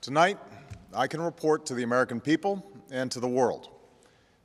Tonight, I can report to the American people and to the world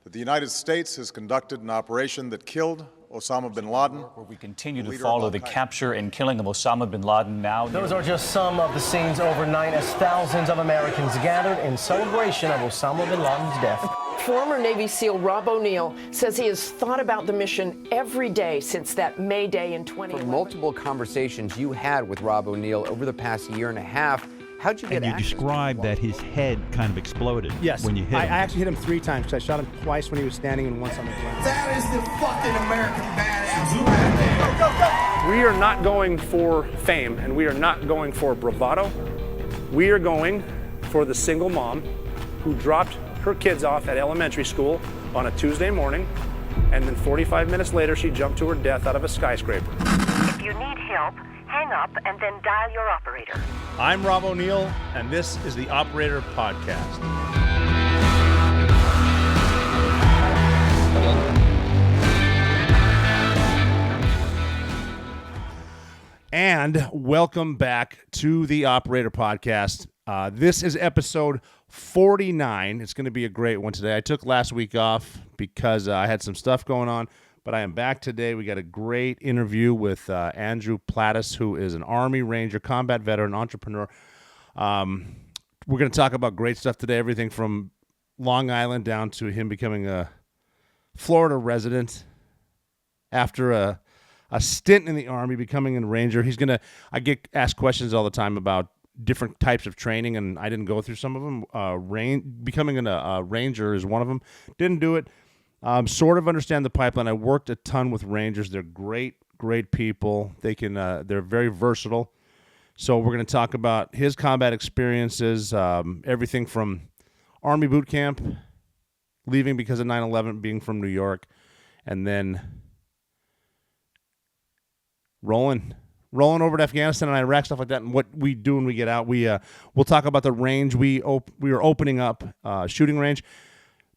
that the United States has conducted an operation that killed Osama bin Laden. Where we continue to follow the capture and killing of Osama bin Laden now. Those are just some of the scenes overnight as thousands of Americans gathered in celebration of Osama bin Laden's death. Former Navy SEAL Rob O'Neill says he has thought about the mission every day since that May Day in 2011. From multiple conversations you had with Rob O'Neill over the past year and a half, how'd you get access? And you described that his head kind of exploded when you hit him. I actually hit him 3 times because I shot him twice when he was standing and once on the ground. That is the fucking American badass right there. We are not going for fame and we are not going for bravado. We are going for the single mom who dropped her kids off at elementary school on a Tuesday morning, and then 45 minutes later she jumped to her death out of a skyscraper. If you need help, hang up and then dial your operator. I'm Rob O'Neill, and this is the Operator Podcast. And welcome back to the Operator Podcast. This is episode 49. It's going to be a great one today. I took last week off because I had some stuff going on, but I am back today. We got a great interview with Andrew Plateis, who is an Army Ranger, combat veteran, entrepreneur. We're going to talk about great stuff today, everything from Long Island down to him becoming a Florida resident after a stint in the Army, becoming a Ranger. I get asked questions all the time about different types of training, and I didn't go through some of them. Becoming a Ranger is one of them. Didn't do it. Sort of understand the pipeline. I worked a ton with Rangers. They're great people. They're very versatile. So we're going to talk about his combat experiences, everything from Army boot camp, leaving because of 9/11, being from New York, and then rolling over to Afghanistan and Iraq, stuff like that, and what we do when we get out. We'll talk about the range. We are opening up shooting range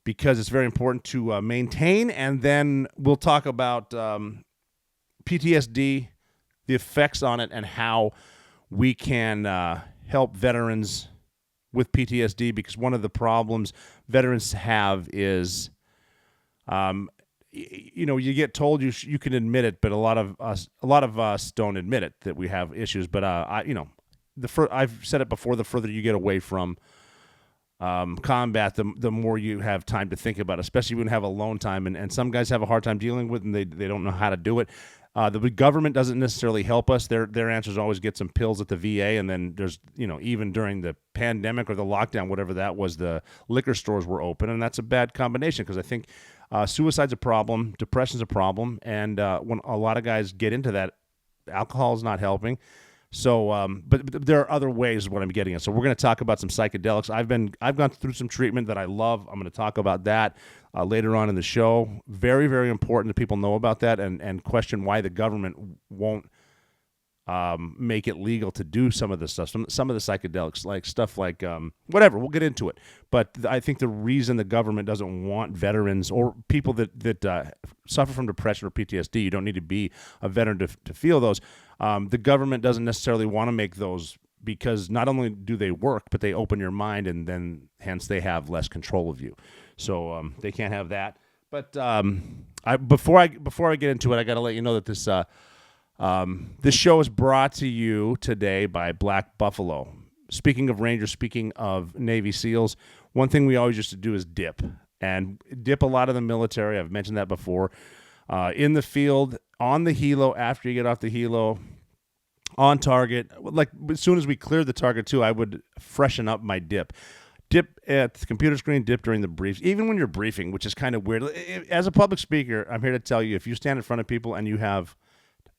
because it's very important to maintain, and then we'll talk about PTSD, the effects on it, and how we can help veterans with PTSD, because one of the problems veterans have is you get told you can admit it, but a lot of us don't admit it that we have issues. But I've said it before: the further you get away from combat, the more you have time to think about it, especially when you have alone time. And some guys have a hard time dealing with it, and they don't know how to do it. The government doesn't necessarily help us. Their answer is always get some pills at the VA, and then there's even during the pandemic or the lockdown, whatever that was, the liquor stores were open, and that's a bad combination because I think suicide's a problem, depression's a problem, and when a lot of guys get into that, alcohol is not helping. So, but there are other ways is what I'm getting at. So we're going to talk about some psychedelics. I've gone through some treatment that I love. I'm going to talk about that later on in the show. Very, very important that people know about that and question why the government won't make it legal to do some of this stuff, some of the psychedelics, like stuff like whatever. We'll get into it. But I think the reason the government doesn't want veterans or people that suffer from depression or PTSD, you don't need to be a veteran to feel those. The government doesn't necessarily want to make those because not only do they work, but they open your mind, and then hence they have less control of you. So they can't have that. But before I get into it, I got to let you know that this show is brought to you today by Black Buffalo. Speaking of Rangers, speaking of Navy SEALs, one thing we always used to do is dip. And dip a lot of the military. I've mentioned that before. In the field, on the helo, after you get off the helo, on target. Like as soon as we cleared the target too, I would freshen up my dip. Dip at the computer screen, dip during the briefs, even when you're briefing, which is kind of weird. As a public speaker, I'm here to tell you, if you stand in front of people and you have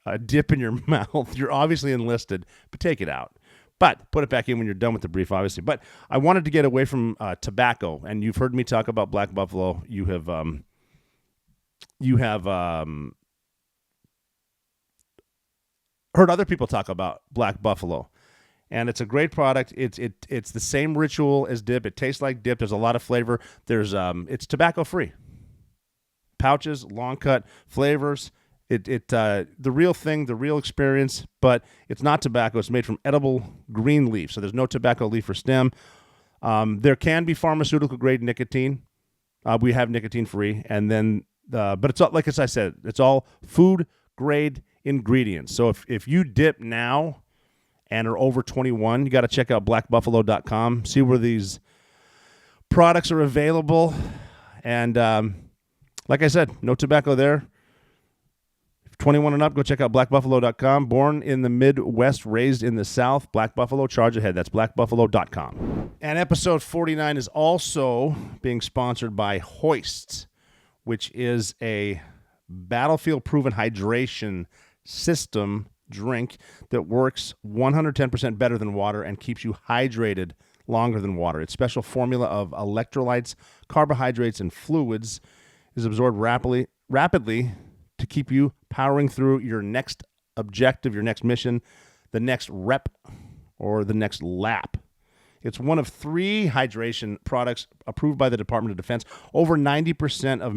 a dip in your mouth, you're obviously enlisted, but take it out. But put it back in when you're done with the brief, obviously. But I wanted to get away from tobacco, and you've heard me talk about Black Buffalo. You have heard other people talk about Black Buffalo, and it's a great product. It's the same ritual as dip. It tastes like dip. There's a lot of flavor. It's tobacco free. Pouches, long cut flavors. The real thing, the real experience, but it's not tobacco. It's made from edible green leaf, so there's no tobacco leaf or stem. There can be pharmaceutical grade nicotine. We have nicotine free, and then but it's all, like as I said, it's all food grade ingredients. So if you dip now and are over 21, you got to check out blackbuffalo.com, see where these products are available. And like I said, no tobacco there. If 21 and up, go check out blackbuffalo.com. Born in the Midwest, raised in the South. Black Buffalo, charge ahead. That's blackbuffalo.com. And episode 49 is also being sponsored by Hoist, which is a battlefield-proven hydration system drink that works 110% better than water and keeps you hydrated longer than water. Its special formula of electrolytes, carbohydrates, and fluids is absorbed rapidly to keep you powering through your next objective, your next mission, the next rep, or the next lap. It's one of 3 hydration products approved by the Department of Defense. Over 90% of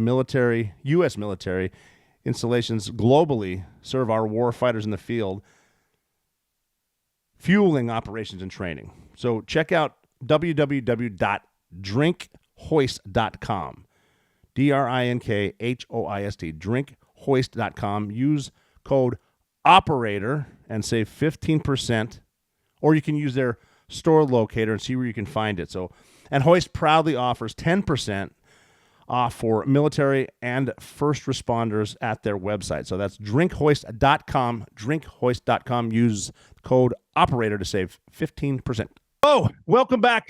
U.S. military installations globally serve our war fighters in the field, fueling operations and training. So check out www.drinkhoist.com. DRINKHOIST. Drinkhoist.com. Use code OPERATOR and save 15%, or you can use their store locator and see where you can find it. So, and Hoist proudly offers 10% off for military and first responders at their website. So that's drinkhoist.com, drinkhoist.com. Use code OPERATOR to save 15%. Oh, welcome back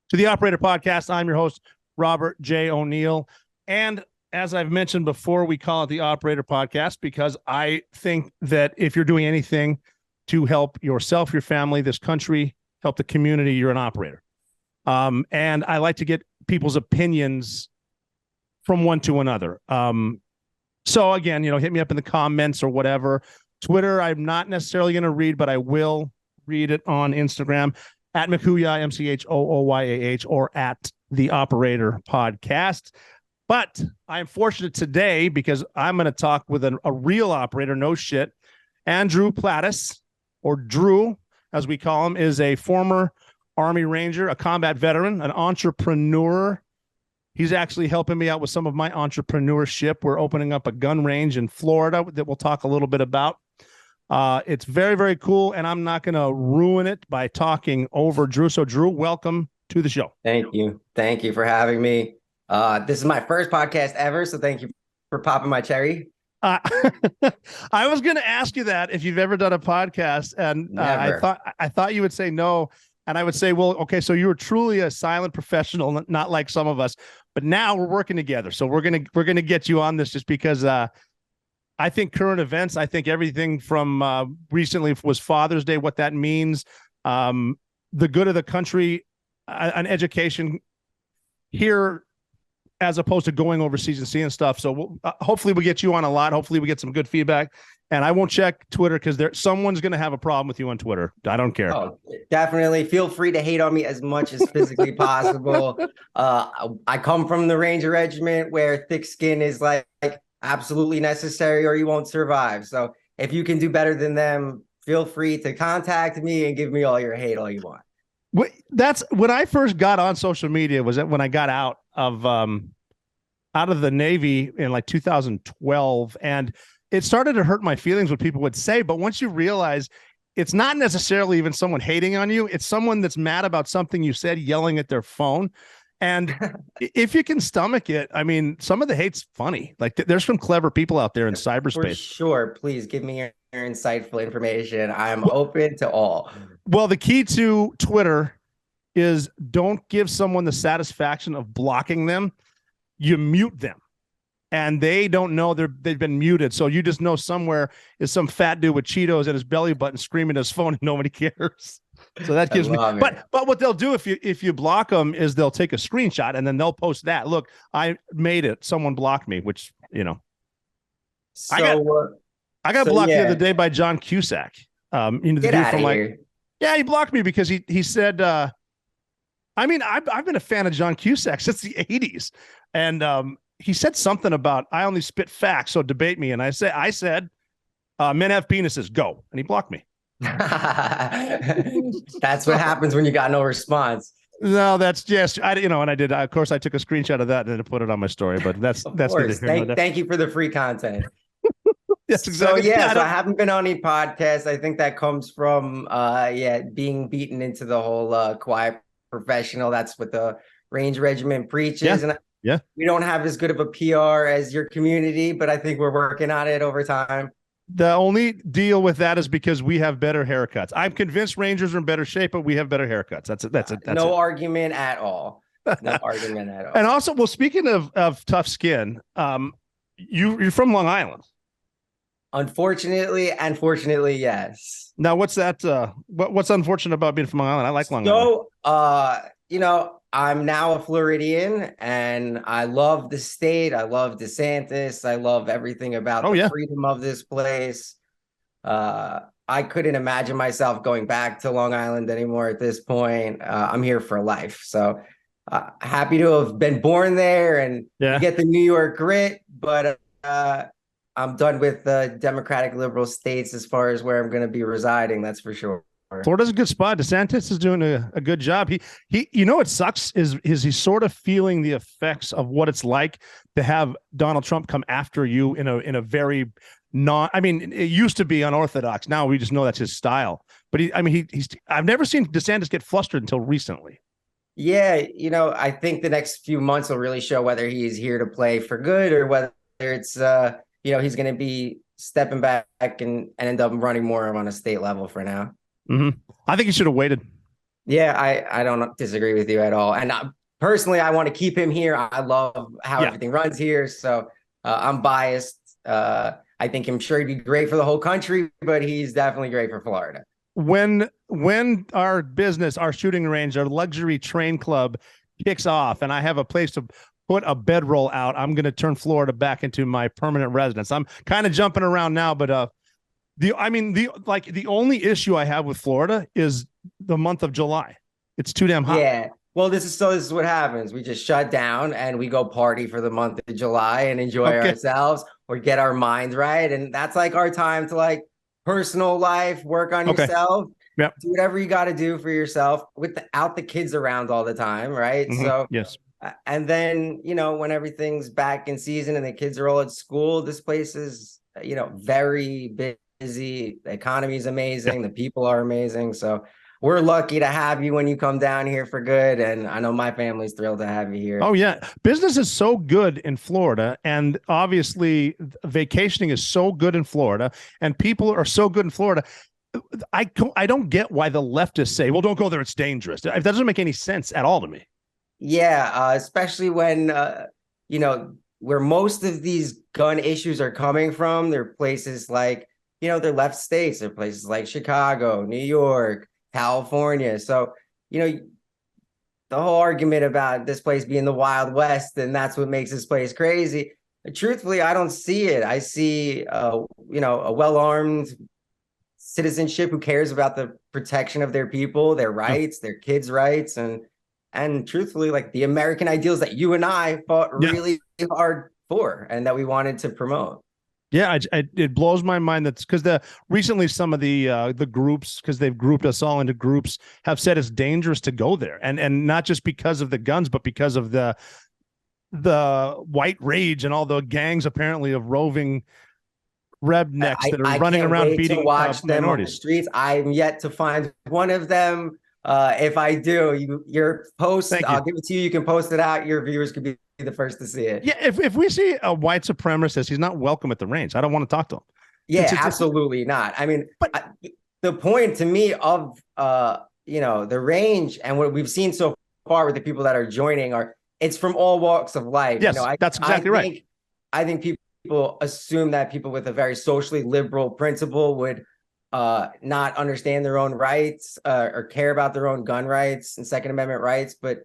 to the Operator Podcast. I'm your host, Robert J. O'Neill. And as I've mentioned before, we call it the Operator Podcast because I think that if you're doing anything to help yourself, your family, this country, help the community, you're an operator. And I like to get people's opinions from one to another. So again, hit me up in the comments or whatever. Twitter, I'm not necessarily going to read, but I will read it on Instagram at McHooyah, MCHOOYAH, or at the Operator Podcast. But I'm fortunate today because I'm going to talk with a real operator, no shit. Andrew Plateis, or Drew, as we call him, is a former Army Ranger, a combat veteran, an entrepreneur. He's actually helping me out with some of my entrepreneurship. We're opening up a gun range in Florida that we'll talk a little bit about. It's very, very cool, and I'm not going to ruin it by talking over Drew. So, Drew, welcome to the show. Thank you. Thank you for having me. This is my first podcast ever, so thank you for popping my cherry. I was going to ask you that if you've ever done a podcast, and I thought you would say no, and I would say, well, okay, so you were truly a silent professional, not like some of us, but now we're working together, so we're gonna get you on this just because I think current events, I think everything from recently was Father's Day, what that means, the good of the country, an education here, as opposed to going overseas and seeing stuff. So hopefully we get you on a lot. Hopefully we get some good feedback. And I won't check Twitter because someone's going to have a problem with you on Twitter. I don't care. Oh, definitely. Feel free to hate on me as much as physically possible. I come from the Ranger Regiment where thick skin is like absolutely necessary or you won't survive. So if you can do better than them, feel free to contact me and give me all your hate all you want. That's when I first got on social media, was that when I got out of the Navy in like 2012, and it started to hurt my feelings what people would say. But once you realize it's not necessarily even someone hating on you, it's someone that's mad about something you said, yelling at their phone. And if you can stomach it, I mean, some of the hate's funny. Like there's some clever people out there in cyberspace. For sure. Please give me your insightful information. I'm open to all. Well, the key to Twitter is don't give someone the satisfaction of blocking them. You mute them. And they don't know they've been muted. So you just know somewhere is some fat dude with Cheetos at his belly button screaming at his phone and nobody cares. So that gives me, but what they'll do if you block them is they'll take a screenshot and then they'll post that. Look, I made it. Someone blocked me, which, So, I got blocked the other day by John Cusack. The dude from here. He blocked me because he said, I've been a fan of John Cusack since the 80s. And he said something about, I only spit facts, so debate me. And I said, men have penises, go. And he blocked me. That's what happens when you got no response. No, that's just, and I did, of course, I took a screenshot of that and then put it on my story, but that's course. Thank you for the free content. Yes, exactly. So I haven't been on any podcasts. I think that comes from being beaten into the whole quiet professional. That's what the Range Regiment preaches. And we don't have as good of a PR as your community, but I think we're working on it over time. The only deal with that is because we have better haircuts. I'm convinced Rangers are in better shape, but we have better haircuts. That's no argument at all. No argument at all. And also, well, speaking of tough skin, you're from Long Island. Unfortunately and fortunately, yes. Now, what's that? What's unfortunate about being from Long Island? I like Long Island. I'm now a Floridian, and I love the state. I love DeSantis. I love everything about the freedom of this place. I couldn't imagine myself going back to Long Island anymore at this point. I'm here for life. So happy to have been born there and get the New York grit, but I'm done with the Democratic liberal states as far as where I'm going to be residing. That's for sure. Florida's a good spot. DeSantis is doing a good job. He what sucks is he's sort of feeling the effects of what it's like to have Donald Trump come after you in a very it used to be unorthodox. Now we just know that's his style. But I've never seen DeSantis get flustered until recently. Yeah, I think the next few months will really show whether he's here to play for good or whether it's he's going to be stepping back and end up running more on a state level for now. Mm-hmm. I think he should have waited. Yeah, I don't disagree with you at all. And personally, I want to keep him here. I love how everything runs here. So I'm biased. I think I'm sure he'd be great for the whole country, but he's definitely great for Florida. When our business, our shooting range, our luxury train club kicks off and I have a place to put a bedroll out, I'm going to turn Florida back into my permanent residence. I'm kind of jumping around now, but the only issue I have with Florida is the month of July. It's too damn hot. Yeah. Well, this is what happens. We just shut down and we go party for the month of July and enjoy ourselves or get our minds right. And that's like our time to personal life, work on yourself, do whatever you got to do for yourself without the kids around all the time. Right. Mm-hmm. So, yes. And then, when everything's back in season and the kids are all at school, this place is, very busy. The economy is amazing. The people are amazing. So we're lucky to have you when you come down here for good. And I know my family's thrilled to have you here. Oh, yeah. Business is so good in Florida. And obviously vacationing is so good in Florida. And people are so good in Florida. I don't get why the leftists say, well, don't go there. It's dangerous. It doesn't make any sense at all to me. Yeah, especially when, where most of these gun issues are coming from. They're places like, they're left states. They're places like Chicago, New York, California. So, the whole argument about this place being the Wild West and that's what makes this place crazy. Truthfully, I don't see it. I see, a well-armed citizenship who cares about the protection of their people, their rights, their kids' rights, and truthfully, the American ideals that you and I fought really hard for and that we wanted to promote. Yeah, it blows my mind that's because recently some of the groups, because they've grouped us all into groups, have said it's dangerous to go there, and not just because of the guns, but because of the white rage and all the gangs apparently of roving rednecks that are running around beating watch them on the streets. I'm yet to find one of them. If I do, your post, I'll give it to you. You can post it out. Your viewers could be the first to see it. Yeah, if we see a white supremacist, he's not welcome at the range. I don't want to talk to him. Yeah, absolutely not. I mean, the point to me of the range and what we've seen so far with the people that are joining it's from all walks of life. Yes, that's exactly right. I think people assume that people with a very socially liberal principle would not understand their own rights or care about their own gun rights and Second Amendment rights. But,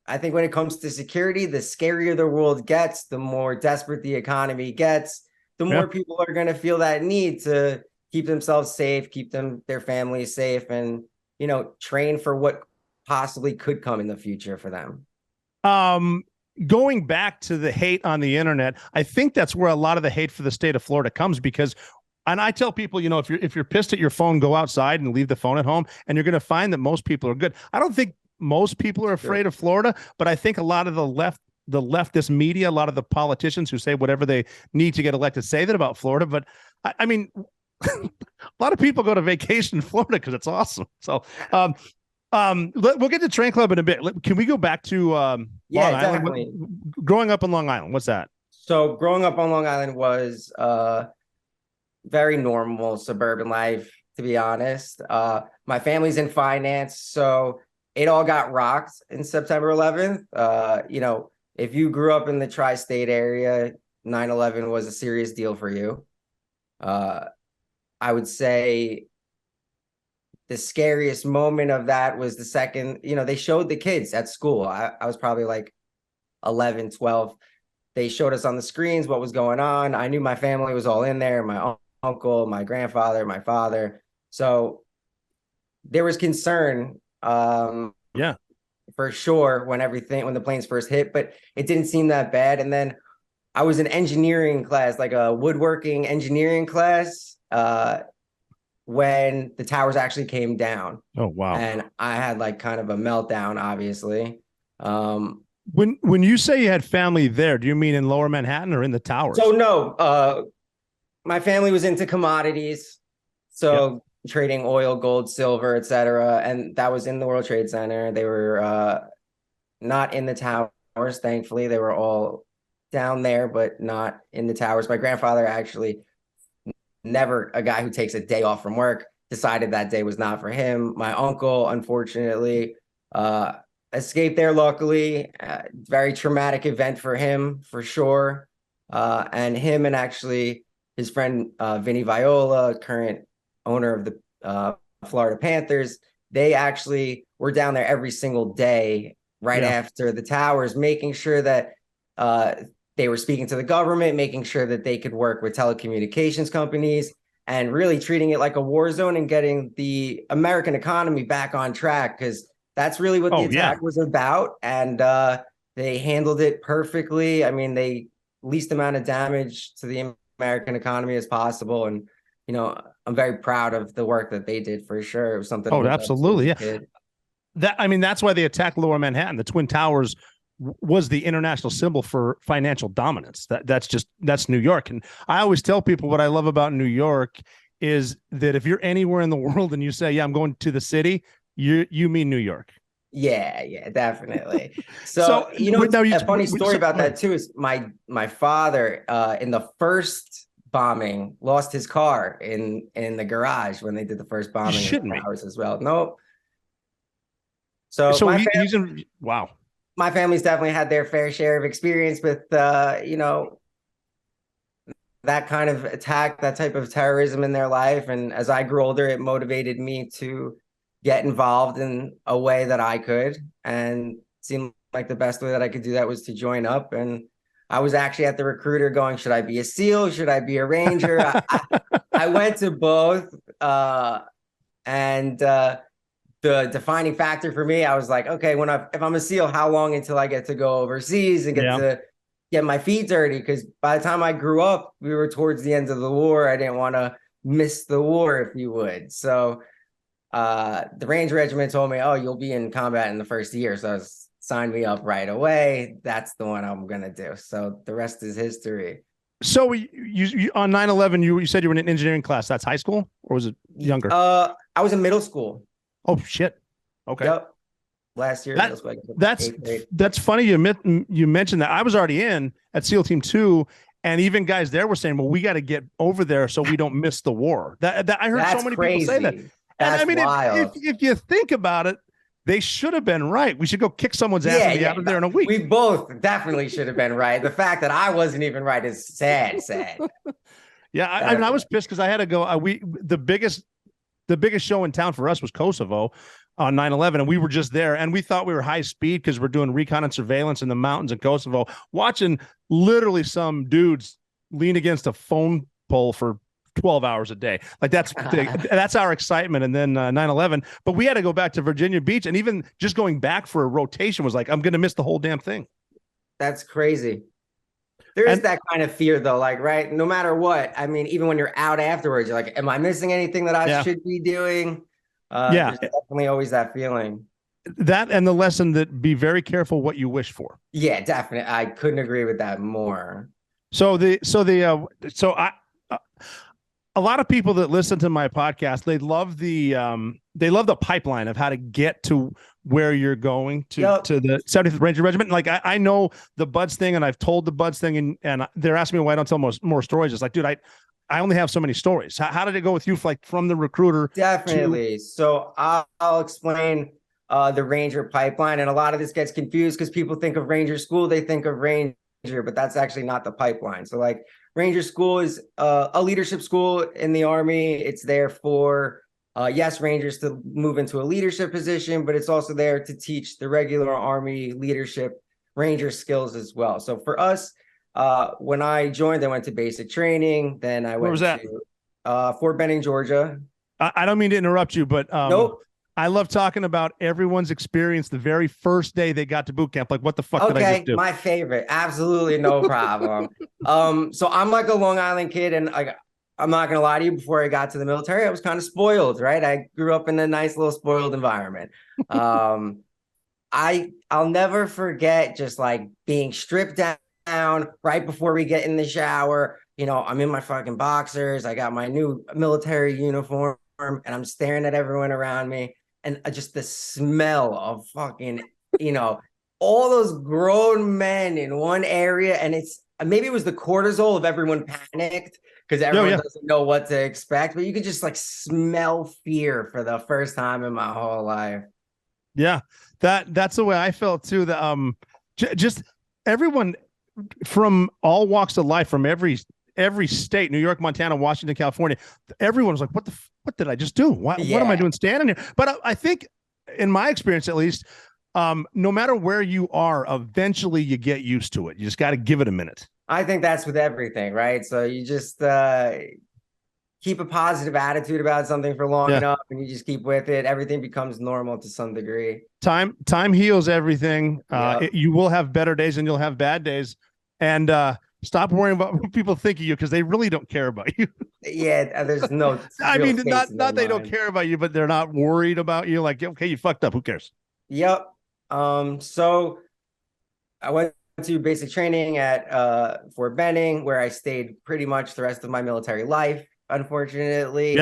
I think when it comes to security, the scarier the world gets, the more desperate the economy gets, the more people are going to feel that need to keep themselves safe, keep their families safe, and, train for what possibly could come in the future for them. going back to the hate on the internet, I think that's where a lot of the hate for the state of Florida comes because, and I tell people, you know, if you're pissed at your phone, go outside and leave the phone at home, and you're going to find that most people are good. I don't think most people are afraid of Florida, but I think a lot of the leftist media, a lot of the politicians who say whatever they need to get elected say that about Florida. But I mean, a lot of people go to vacation in Florida because it's awesome. So, we'll get to Train Club in a bit. Can we go back to Long definitely. Island? Growing up on Long Island, what's that? So growing up on Long Island was very normal suburban life, to be honest. My family's in finance, so it all got rocked in September 11th. You know, if you grew up in the tri-state area, 9/11 was a serious deal for you. I would say the scariest moment of that was the second, you know, they showed the kids at school. I was probably like 11, 12. They showed us on the screens what was going on. I knew my family was all in there, my uncle, my grandfather, my father. So there was concern, for sure, when the planes first hit, but it didn't seem that bad. And then I was in engineering class, like a woodworking engineering class, when the towers actually came down. Oh, wow. And I had like kind of a meltdown, obviously. When you say you had family there, do you mean in Lower Manhattan or in the towers? So no, my family was into commodities. So trading oil, gold, silver, etc. And that was in the World Trade Center. They were not in the towers, thankfully. They were all down there, but not in the towers. My grandfather actually, never a guy who takes a day off from work, decided that day was not for him. My uncle, unfortunately, escaped there, luckily. Very traumatic event for him, for sure. And him and actually his friend, Vinny Viola, current owner of the Florida Panthers, they actually were down there every single day right after the towers, making sure that they were speaking to the government, making sure that they could work with telecommunications companies and really treating it like a war zone and getting the American economy back on track, because that's really what the attack was about. And they handled it perfectly. I mean, they least amount of damage to the American economy as possible. And, you know, I'm very proud of the work that they did, for sure. It was something. Oh, absolutely. Yeah. That's why they attacked Lower Manhattan. The Twin Towers was the international symbol for financial dominance. That's New York. And I always tell people what I love about New York is that if you're anywhere in the world and you say, yeah, I'm going to the city, you mean New York. Yeah, definitely. So you know, a funny story about that too is my father in the first bombing lost his car in the garage when they did the first bombing in the towers as well. Nope. So wow. My family's definitely had their fair share of experience with, you know, that kind of attack, that type of terrorism in their life. And as I grew older, it motivated me to get involved in a way that I could. And it seemed like the best way that I could do that was to join up. And I was actually at the recruiter going, should I be a SEAL? Should I be a Ranger? I went to both. The defining factor for me, I was like, okay, if I'm a SEAL, how long until I get to go overseas and get my feet dirty? Because by the time I grew up, we were towards the end of the war. I didn't want to miss the war, if you would. So the Ranger Regiment told me, oh, you'll be in combat in the first year. So signed me up right away. That's the one I'm going to do. So the rest is history. So you on 9/11, you said you were in an engineering class. That's high school, or was it younger? I was in middle school. Oh shit! Okay. Yep. Last year. That's funny. You mentioned that. I was already in at SEAL Team 2, and even guys there were saying, "Well, we got to get over there so we don't miss the war." That I heard so many people say that. That's I mean, wild. If you think about it, they should have been right. We should go kick someone's ass and be out of there in a week. We both definitely should have been right. The fact that I wasn't even right is sad. Yeah, I was pissed because I had to go. The biggest show in town for us was Kosovo on 9/11, and we were just there, and we thought we were high speed because we're doing recon and surveillance in the mountains in Kosovo, watching literally some dudes lean against a phone pole for 12 hours a day. Like that's our excitement. And then 9/11, but we had to go back to Virginia Beach, and even just going back for a rotation was like, I'm going to miss the whole damn thing. That's crazy. There is that kind of fear though, like, right? No matter what, I mean, even when you're out afterwards, you're like, am I missing anything that I should be doing? There's definitely always that feeling. That and the lesson that be very careful what you wish for. Yeah, definitely. I couldn't agree with that more. A lot of people that listen to my podcast, they love the pipeline of how to get to where you're going to the 75th Ranger Regiment. Like I know the Buds thing, and I've told the Buds thing, and they're asking me why I don't tell more stories. It's like, dude, I only have so many stories. How did it go with you, from the recruiter? Definitely. So I'll explain the Ranger pipeline, and a lot of this gets confused because people think of Ranger School, they think of Ranger, but that's actually not the pipeline. So like Ranger School is a leadership school in the Army. It's there for Rangers to move into a leadership position, but it's also there to teach the regular Army leadership Ranger skills as well. So for us, when I joined, I went to basic training. Then I went to Fort Benning, Georgia. I don't mean to interrupt you, but nope. I love talking about everyone's experience the very first day they got to boot camp. Like, what the fuck did I just do? My favorite. Absolutely no problem. So I'm like a Long Island kid, and I'm not gonna lie to you, before I got to the military, I was kind of spoiled, right? I grew up in a nice little spoiled environment. I'll never forget just like being stripped down right before we get in the shower. You know, I'm in my fucking boxers, I got my new military uniform, and I'm staring at everyone around me. And just the smell of fucking, all those grown men in one area. And maybe it was the cortisol of everyone panicked because everyone doesn't know what to expect. But you could just like smell fear for the first time in my whole life. Yeah, that's the way I felt too. Just everyone from all walks of life, from every state, New York, Montana, Washington, California, everyone was like, what did I just do? What am I doing standing here? But I think, in my experience at least, no matter where you are, eventually you get used to it. You just got to give it a minute. I think that's with everything, right? So you just keep a positive attitude about something for long enough, and you just keep with it. Everything becomes normal to some degree. Time heals everything. You will have better days and you'll have bad days. And stop worrying about what people think of you, because they really don't care about you. Yeah, there's no. I mean, not they don't care about you, but they're not worried about you. Like, okay, you fucked up. Who cares? Yep. So I went to basic training at Fort Benning, where I stayed pretty much the rest of my military life. Unfortunately,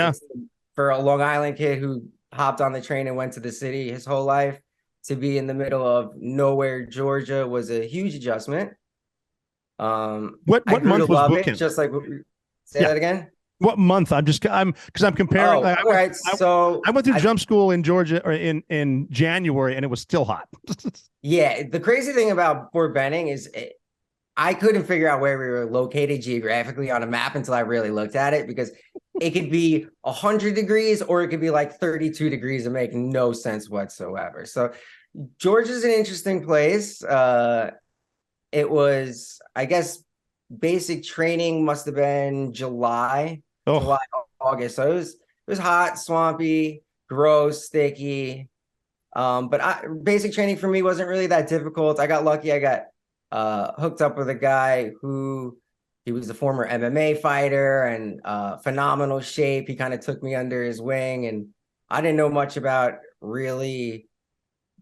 for a Long Island kid who hopped on the train and went to the city his whole life, to be in the middle of nowhere, Georgia, was a huge adjustment. What month was boot camp? Just like say that again. What month? I'm comparing. All right. So I went through jump school in Georgia or in January, and it was still hot. Yeah, the crazy thing about Fort Benning is I couldn't figure out where we were located geographically on a map until I really looked at it, because it could be 100 degrees or it could be like 32 degrees and make no sense whatsoever. So Georgia's an interesting place. It was, I guess, basic training must have been July, August. So it was hot, swampy, gross, sticky. But basic training for me wasn't really that difficult. I got lucky. I got hooked up with a guy he was a former MMA fighter and phenomenal shape. He kind of took me under his wing, and I didn't know much about really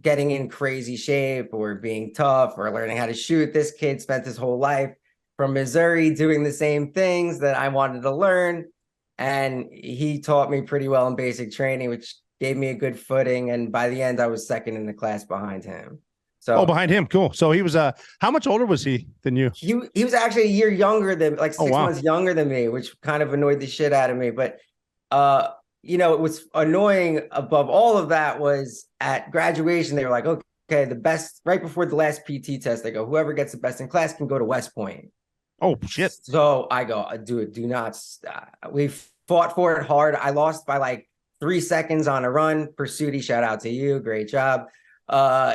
getting in crazy shape or being tough or learning how to shoot. This kid spent his whole life from Missouri doing the same things that I wanted to learn. And he taught me pretty well in basic training, which gave me a good footing. And by the end, I was second in the class behind him. So behind him. Cool. So he was, how much older was he than you? He was actually a year younger than, like 6 months younger than me, which kind of annoyed the shit out of me. But, it was annoying above all of that was at graduation, they were like, okay, the best, right before the last PT test, they go, whoever gets the best in class can go to West Point. Oh, shit. So I go, do not stop. We fought for it hard. I lost by like 3 seconds on a run. Pursuity, shout out to you. Great job.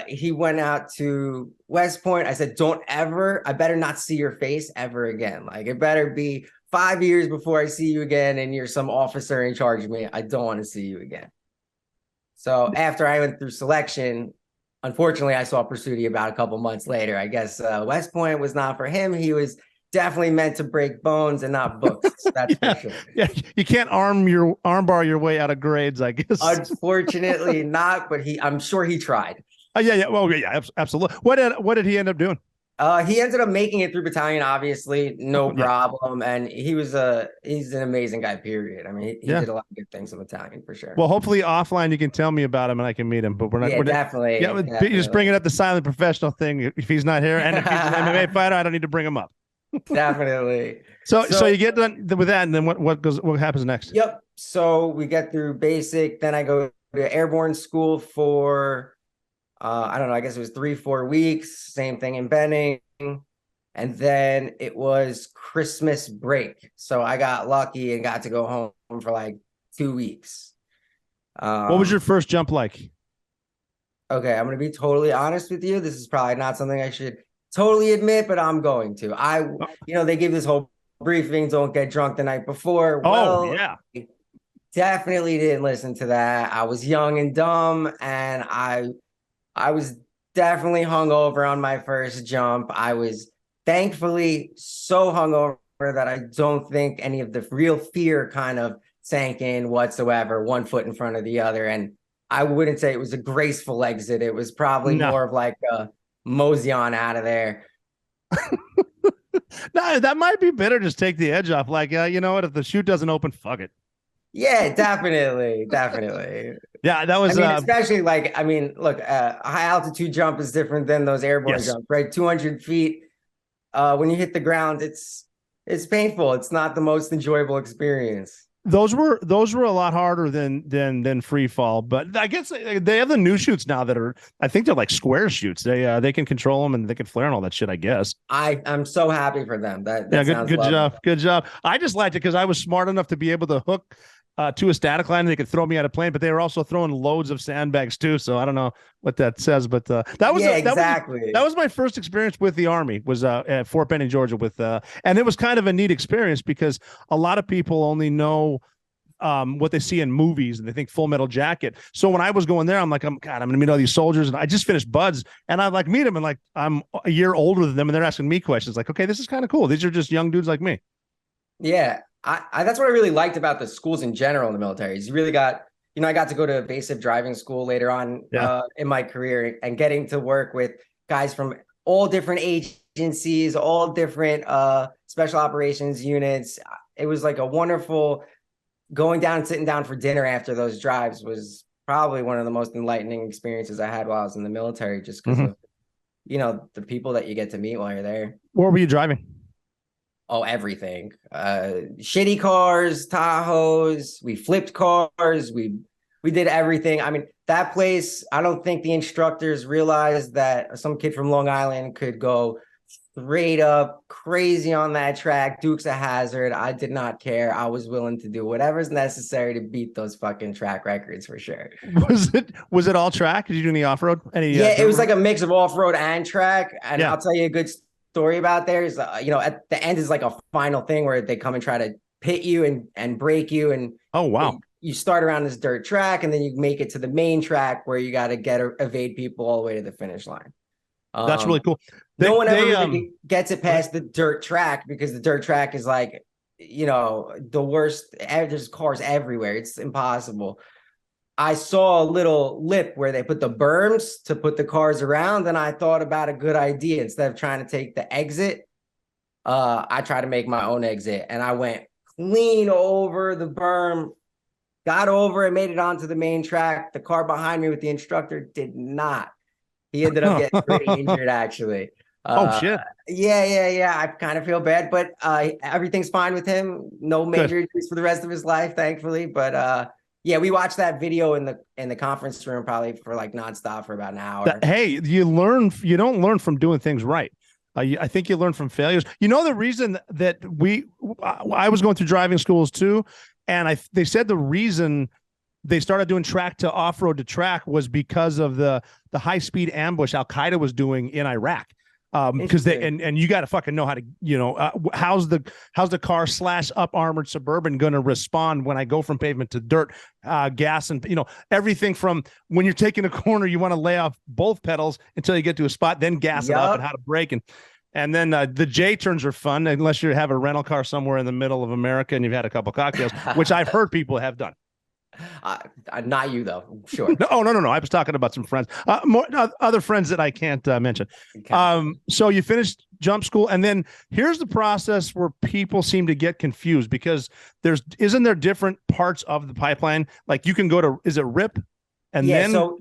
He went out to West Point. I said, I better not see your face ever again. Like, it better be 5 years before I see you again and you're some officer in charge of me. I don't want to see you again. So after I went through selection, unfortunately, I saw Pursuiti about a couple months later. I guess West Point was not for him. He was definitely meant to break bones and not books. That's for sure. Yeah, you can't armbar your way out of grades, I guess. Unfortunately, not. But I'm sure he tried. Yeah. Well, yeah, absolutely. What did he end up doing? He ended up making it through battalion, obviously, no problem. And he's an amazing guy, period. I mean, he did a lot of good things in battalion for sure. Well, hopefully offline you can tell me about him and I can meet him. But we're not. Definitely. Yeah, definitely. You just bringing up the silent professional thing. If he's not here, and if he's an MMA fighter, I don't need to bring him up. Definitely. So you get done with that, and then what happens next? Yep. So we get through basic, then I go to airborne school for I don't know, I guess it was 3-4 weeks, same thing in Benning. And then it was Christmas break. So I got lucky and got to go home for like 2 weeks. What was your first jump like? Okay, I'm going to be totally honest with you. This is probably not something I should totally admit, but I'm going to. They give this whole briefing, don't get drunk the night before. Oh, yeah. Definitely didn't listen to that. I was young and dumb, and I was definitely hungover on my first jump. I was thankfully so hungover that I don't think any of the real fear kind of sank in whatsoever, one foot in front of the other. And I wouldn't say it was a graceful exit. It was probably more of like a mosey on out of there. No, that might be better. Just take the edge off. Like, you know what? If the chute doesn't open, fuck it. Yeah, definitely. Yeah, that was. Especially look, a high altitude jump is different than those airborne jumps, right? 200 feet. When you hit the ground, it's painful. It's not the most enjoyable experience. Those were a lot harder than free fall, but I guess they have the new chutes now that are, I think they're like square chutes. They can control them and they can flare and all that shit, I guess. I'm so happy for them. That good job. I just liked it because I was smart enough to be able to hook to a static line and they could throw me out of plane, but they were also throwing loads of sandbags too. So I don't know what that says, but that was my first experience with the Army, was at Fort Benning, Georgia, and it was kind of a neat experience because a lot of people only know what they see in movies and they think Full Metal Jacket. So when I was going there, I'm like, I'm going to meet all these soldiers, and I just finished Buds, and I like meet them, and like I'm a year older than them, and they're asking me questions. Like, okay, this is kind of cool. These are just young dudes like me. Yeah. I that's what I really liked about the schools in general in the military. Is you really got, I got to go to evasive driving school later on in my career, and getting to work with guys from all different agencies, all different special operations units. It was like a wonderful going down and sitting down for dinner after those drives was probably one of the most enlightening experiences I had while I was in the military, just because of, the people that you get to meet while you're there. What were you driving? Oh, everything. Shitty cars, Tahoes. We flipped cars. We did everything. I mean, that place, I don't think the instructors realized that some kid from Long Island could go straight up crazy on that track. Dukes a hazard. I did not care. I was willing to do whatever's necessary to beat those fucking track records for sure. Was it all track? Did you do any off-road? It was like a mix of off-road and track. And I'll tell you a good story about there is, at the end is like a final thing where they come and try to pit you and break you. And oh, wow. You start around this dirt track, and then you make it to the main track where you got to evade people all the way to the finish line. That's really cool. No one ever really gets it past the dirt track, because the dirt track is like, the worst. There's cars everywhere. It's impossible. I saw a little lip where they put the berms to put the cars around, and I thought about a good idea. Instead of trying to take the exit, I tried to make my own exit, and I went clean over the berm, got over and made it onto the main track. The car behind me with the instructor did not. He ended up getting pretty injured, actually. Oh, shit. Yeah. I kind of feel bad, but everything's fine with him. No major injuries for the rest of his life, thankfully. But yeah, we watched that video in the conference room probably for like nonstop for about an hour. Hey, you don't learn from doing things right. I think you learn from failures. The reason that I was going through driving schools too, and they said the reason they started doing track to off-road to track was because of the high-speed ambush Al-Qaeda was doing in Iraq. Because and you got to fucking know how to, how's the car / up armored Suburban going to respond when I go from pavement to dirt, gas, and everything from when you're taking a corner, you want to lay off both pedals until you get to a spot, then gas it up, and how to brake. And then the J turns are fun unless you have a rental car somewhere in the middle of America and you've had a couple cocktails, which I've heard people have done. Not you though. Sure. No. I was talking about some friends, more other friends that I can't mention. So you finished jump school, and then here's the process where people seem to get confused because isn't there different parts of the pipeline? Like you can go to, is it RIP? And then so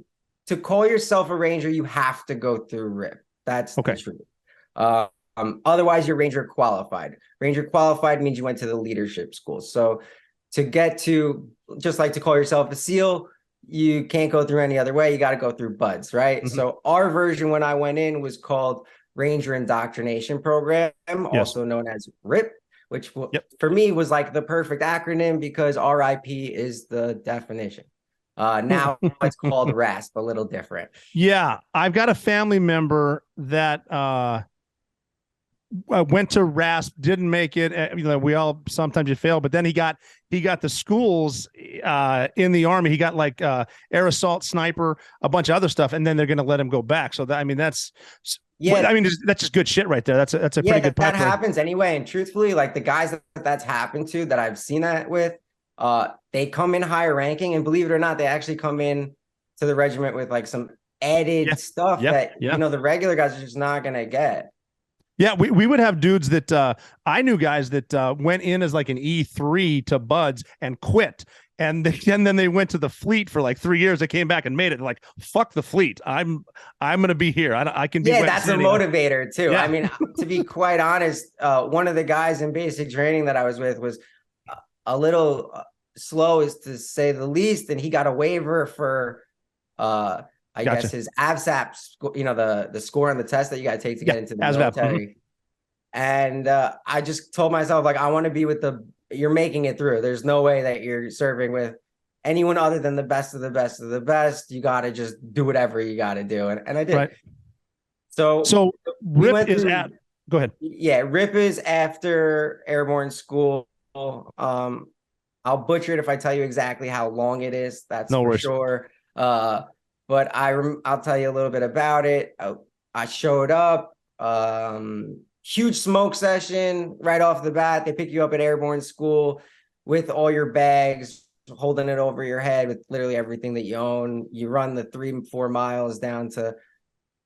to call yourself a ranger, you have to go through RIP. That's the truth. Otherwise, you're ranger qualified. Ranger qualified means you went to the leadership school. So to get to, just like to call yourself a SEAL, you can't go through any other way. You got to go through BUDS, right? Mm-hmm. So our version when I went in was called Ranger Indoctrination Program, also known as RIP, which for me was like the perfect acronym because RIP is the definition. Now it's called RASP, a little different. Yeah, I've got a family member that went to RASP, didn't make it. We all sometimes you fail, but then he got the schools in the Army. He got like air assault, sniper, a bunch of other stuff, and then they're going to let him go back. So that's just good shit right there. That's a pretty good. That happens anyway. And truthfully, like the guys that's happened to that I've seen that with, they come in higher ranking, and believe it or not, they actually come in to the regiment with like some added stuff that the regular guys are just not going to get. Yeah, we would have dudes that I knew guys that went in as like an E3 to BUDS and quit. And then they went to the fleet for like 3 years. They came back and made it. Like, fuck the fleet. I'm going to be here. I can be. Yeah, that's a motivator too. Yeah. I mean, to be quite honest, one of the guys in basic training that I was with was a little slow, is to say the least. And he got a waiver for I guess his AVSAP, the score on the test that you got to take to get into the military. Mm-hmm. And I just told myself, like, I want to be with you're making it through. There's no way that you're serving with anyone other than the best of the best of the best. You got to just do whatever you got to do. And I did. Right. So RIP is go ahead. Yeah. RIP is after Airborne school. I'll butcher it if I tell you exactly how long it is. That's for sure. But I'll tell you a little bit about it. I showed up, huge smoke session right off the bat. They pick you up at Airborne school with all your bags, holding it over your head with literally everything that you own. You run the 3-4 miles down to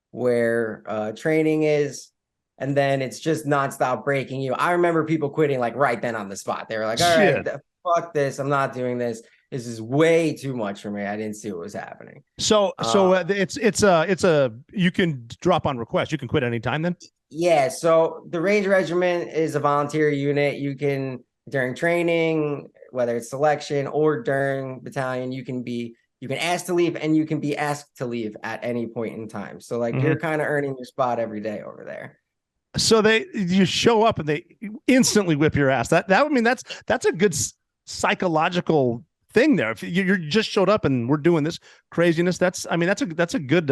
where training is. And then it's just nonstop breaking you. I remember people quitting like right then on the spot. They were like, all right, fuck this. I'm not doing this. This is way too much for me. I didn't see what was happening. So it's you can drop on request. You can quit anytime then? Yeah. So the Ranger Regiment is a volunteer unit. You can, during training, whether it's selection or during battalion, you can ask to leave and you can be asked to leave at any point in time. So like you're kind of earning your spot every day over there. So you show up and they instantly whip your ass. That's a good psychological thing there. If you just showed up and we're doing this craziness, that's a good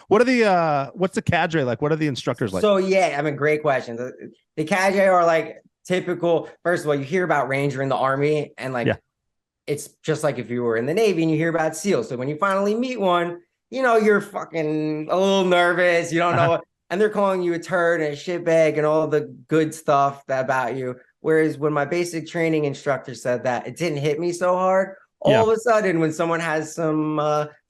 what's the cadre like? What are the instructors like? So great question. The cadre are like typical. First of all, you hear about Ranger in the Army, and like it's just like if you were in the Navy and you hear about SEAL. So when you finally meet one, you're fucking a little nervous, you don't know, and they're calling you a turd and a shitbag and all the good stuff about you. Whereas when my basic training instructor said that, it didn't hit me so hard. All of a sudden, when someone has some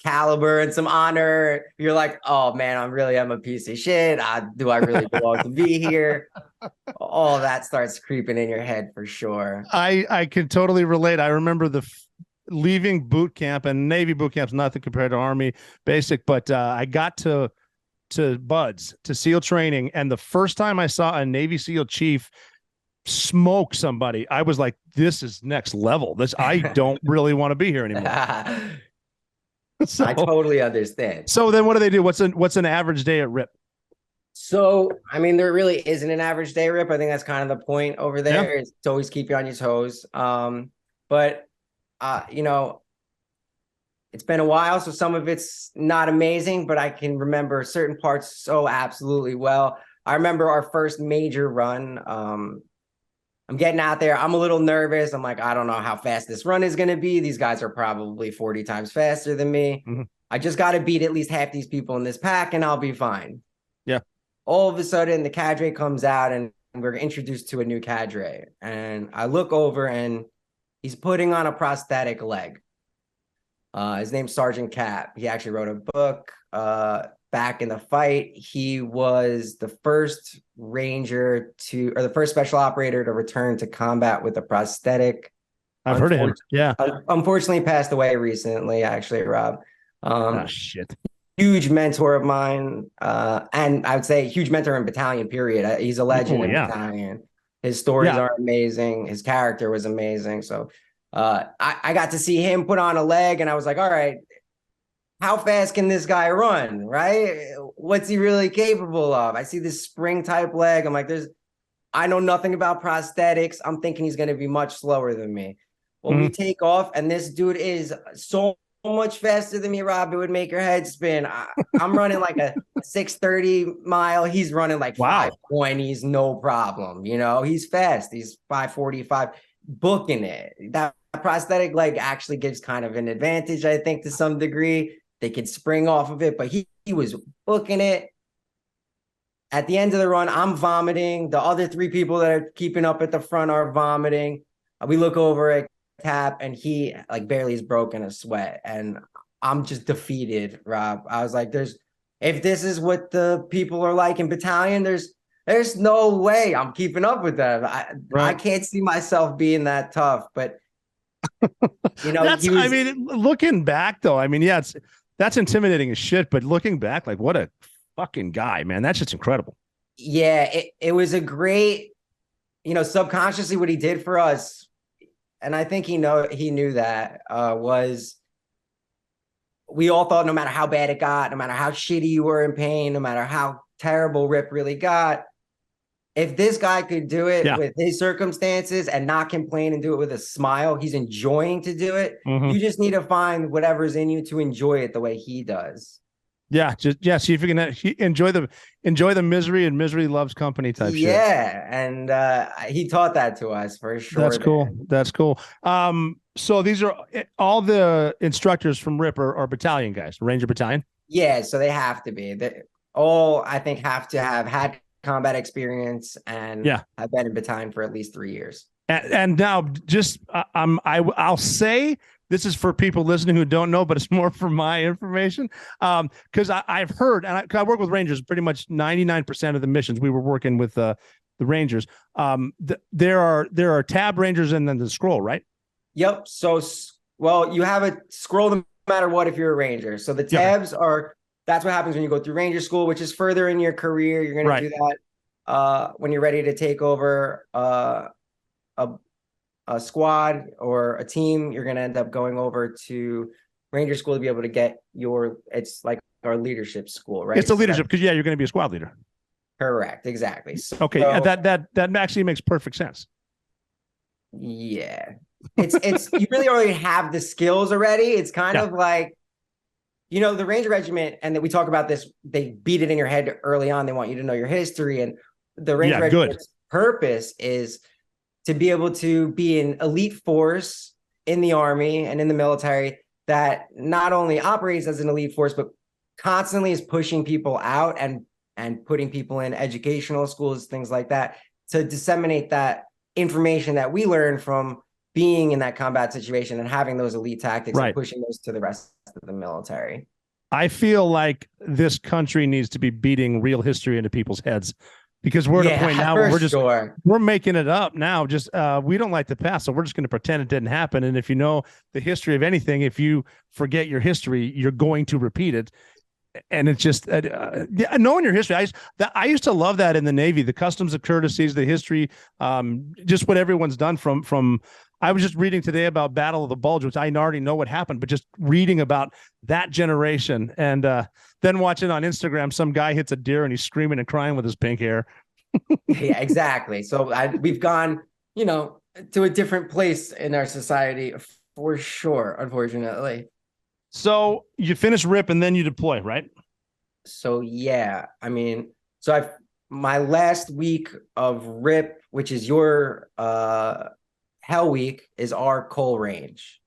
caliber and some honor, you're like, oh man, I'm a piece of shit. Do I really belong to be here? All that starts creeping in your head for sure. I can totally relate. I remember leaving boot camp, and Navy boot camp's nothing compared to Army basic, but I got to BUDS, to SEAL training, and the first time I saw a Navy SEAL chief smoke somebody, I was like, this is next level. I don't really want to be here anymore. So, I totally understand. So then what do they do? What's an average day at RIP? So, I mean, there really isn't an average day RIP. I think that's kind of the point over there, is to always keep you on your toes. But it's been a while, so some of it's not amazing, but I can remember certain parts so absolutely well. I remember our first major run. I'm getting out there. I'm a little nervous. I'm like, I don't know how fast this run is going to be. These guys are probably 40 times faster than me. Mm-hmm. I just got to beat at least half these people in this pack and I'll be fine. Yeah. All of a sudden, the cadre comes out and we're introduced to a new cadre. And I look over and he's putting on a prosthetic leg. His name's Sergeant Cap. He actually wrote a book back in the fight. He was the first ranger or the first special operator to return to combat with a prosthetic. I've heard of him. Yeah. Unfortunately passed away recently, actually, Rob. Shit. Huge mentor of mine. And I would say huge mentor in battalion, period. He's a legend in battalion. His stories are amazing. His character was amazing. So I got to see him put on a leg and I was like, all right, how fast can this guy run, right? What's he really capable of? I see this spring type leg. I'm like, I know nothing about prosthetics. I'm thinking he's going to be much slower than me. Well, we take off and this dude is so much faster than me, Rob. It would make your head spin. I'm running like a 6:30 mile. He's running like 5:20s, no problem. You know, he's fast. He's 5:45, booking it. That prosthetic leg actually gives kind of an advantage, I think, to some degree. They could spring off of it, but he was booking it. At the end of the run, I'm vomiting. The other 3 people that are keeping up at the front are vomiting. We look over at Cap and he like barely is broken a sweat. And I'm just defeated, Rob. I was like, if this is what the people are like in battalion, there's no way I'm keeping up with them. I can't see myself being that tough, but you know, I mean, looking back though, I mean, yeah, that's intimidating as shit, but looking back, like what a fucking guy, man. That's just incredible. Yeah, it was a great, you know, subconsciously what he did for us. And I think he knew that was we all thought no matter how bad it got, no matter how shitty you were in pain, no matter how terrible Rip really got, if this guy could do it with his circumstances and not complain and do it with a smile, he's enjoying to do it. You just need to find whatever's in you to enjoy it the way he does. Yeah, see if you can enjoy the misery, and misery loves company type shit. Yeah, and he taught that to us for sure. That's cool. That's cool. So these are all the instructors from RIP are battalion guys, Ranger Battalion. Yeah, so they have to be. They all, I think, have to have had combat experience and have been in battalion for at least 3 years. And now, just I'll say. This is for people listening who don't know, but it's more for my information. Because I've heard, and I work with Rangers pretty much 99% of the missions. We were working with the Rangers. There are tab Rangers and then the scroll, right? Yep. So, well, you have a scroll no matter what if you're a Ranger. So the tabs that's what happens when you go through Ranger school, which is further in your career. You're going to do that when you're ready to take over a squad or a team. You're going to end up going over to Ranger school to be able to get it's like our leadership school, right? It's a leadership because you're going to be a squad leader. Correct. Exactly. So, okay. That actually makes perfect sense. Yeah. It's you really already have the skills already. It's kind of like, you know, the Ranger Regiment, and that we talk about this, they beat it in your head early on. They want you to know your history, and the Ranger Regiment's purpose is to be able to be an elite force in the Army and in the military that not only operates as an elite force, but constantly is pushing people out and putting people in educational schools, things like that, to disseminate that information that we learn from being in that combat situation and having those elite tactics and pushing those to the rest of the military. I feel like this country needs to be beating real history into people's heads. Because we're at a point now where we're making it up now. Just we don't like the past, so we're just going to pretend it didn't happen. And if you know the history of anything, if you forget your history, you're going to repeat it. And it's just knowing your history. I used to love that in the Navy, the customs of courtesies, the history, just what everyone's done from. I was just reading today about Battle of the Bulge, which I already know what happened, but just reading about that generation and then watching on Instagram, some guy hits a deer and he's screaming and crying with his pink hair. Yeah, exactly. So we've gone, you know, to a different place in our society for sure, unfortunately. So you finish RIP and then you deploy, right? So, yeah, I mean, my last week of RIP, which is your Hell Week, is our coal range.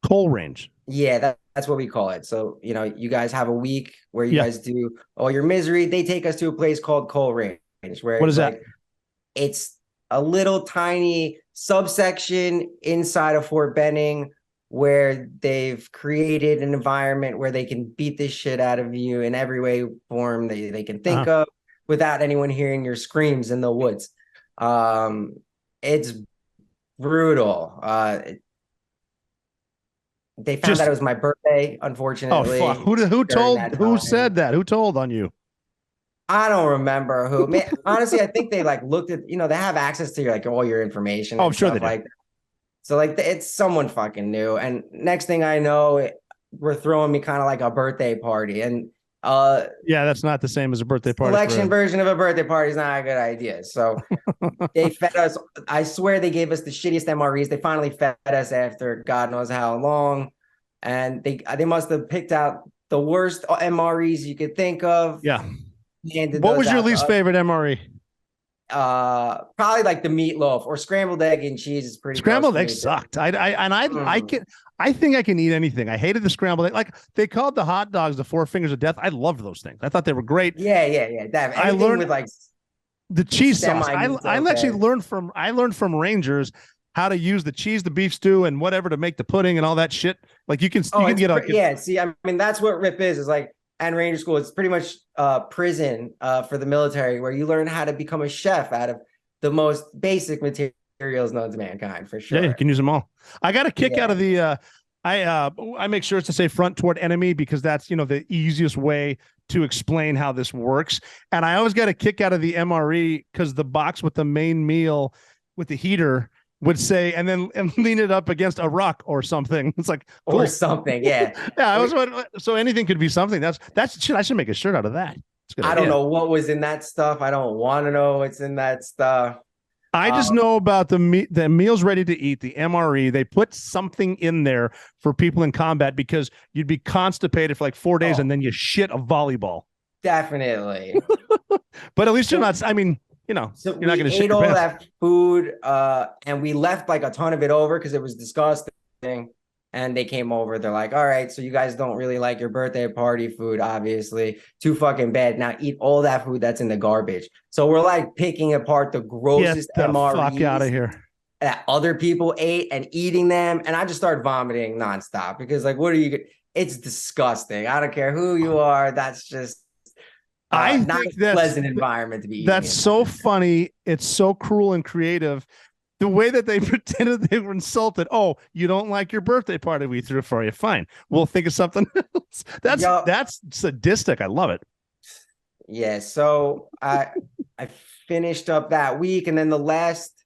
Coal range. Yeah, that's what we call it. So, you guys have a week where you guys do all your misery. They take us to a place called Coal Range, where what is that? It's a little tiny subsection inside of Fort Benning where they've created an environment where they can beat this shit out of you in every way form they can think of without anyone hearing your screams in the woods. It's brutal. They found that it was my birthday, unfortunately. Oh, fuck. Who said that? Who told on you? I don't remember who. Man, honestly, I think they looked at, they have access to all your information. Oh, I'm sure they do. Like that. So it's someone fucking new. And next thing I know, we're throwing me kind of like a birthday party. And that's not the same as a birthday party. Selection version of a birthday party is not a good idea. So they fed us. I swear they gave us the shittiest MREs. They finally fed us after God knows how long. And they must have picked out the worst MREs you could think of. Yeah. What was your least favorite MRE? Probably like the meatloaf or scrambled egg and cheese is pretty. Scrambled egg sucked. I think I can eat anything. I hated the scrambled egg. Like they called the hot dogs the Four Fingers of Death. I loved those things. I thought they were great. Yeah. I learned with the cheese sauce. I actually learned from Rangers how to use the cheese, the beef stew, and whatever to make the pudding and all that shit. Like you can get see, I mean that's what RIP is and Ranger School. It's pretty much prison for the military where you learn how to become a chef out of the most basic materials known to mankind, for sure. Yeah, you can use them all. I got a kick out of the I make sure it's to say front toward enemy because that's the easiest way to explain how this works. And I always got a kick out of the MRE because the box with the main meal with the heater would say, and lean it up against a ruck or something. It's like cool. Or something, yeah. So anything could be something. That's shit. I should make a shirt out of that. I don't know what was in that stuff. I don't want to know what's in that stuff. I just know about the meals ready to eat, the MRE. They put something in there for people in combat because you'd be constipated for like 4 days and then you shit a volleyball. Definitely. But at least you're not. I mean. So you're not going to shit all your that food, and we left a ton of it over because it was disgusting. And they came over. They're like, "All right, so you guys don't really like your birthday party food, obviously. Too fucking bad. Now eat all that food that's in the garbage." So we're picking apart the grossest MREs fuck out of here that other people ate and eating them, and I just start vomiting nonstop because what are you? It's disgusting. I don't care who you are. That's just. Not a pleasant environment to be eating. That's so funny. It's so cruel and creative. The way that they pretended they were insulted. Oh, you don't like your birthday party we threw for you? Fine. We'll think of something else. That's sadistic. I love it. Yeah. So I finished up that week, and then the last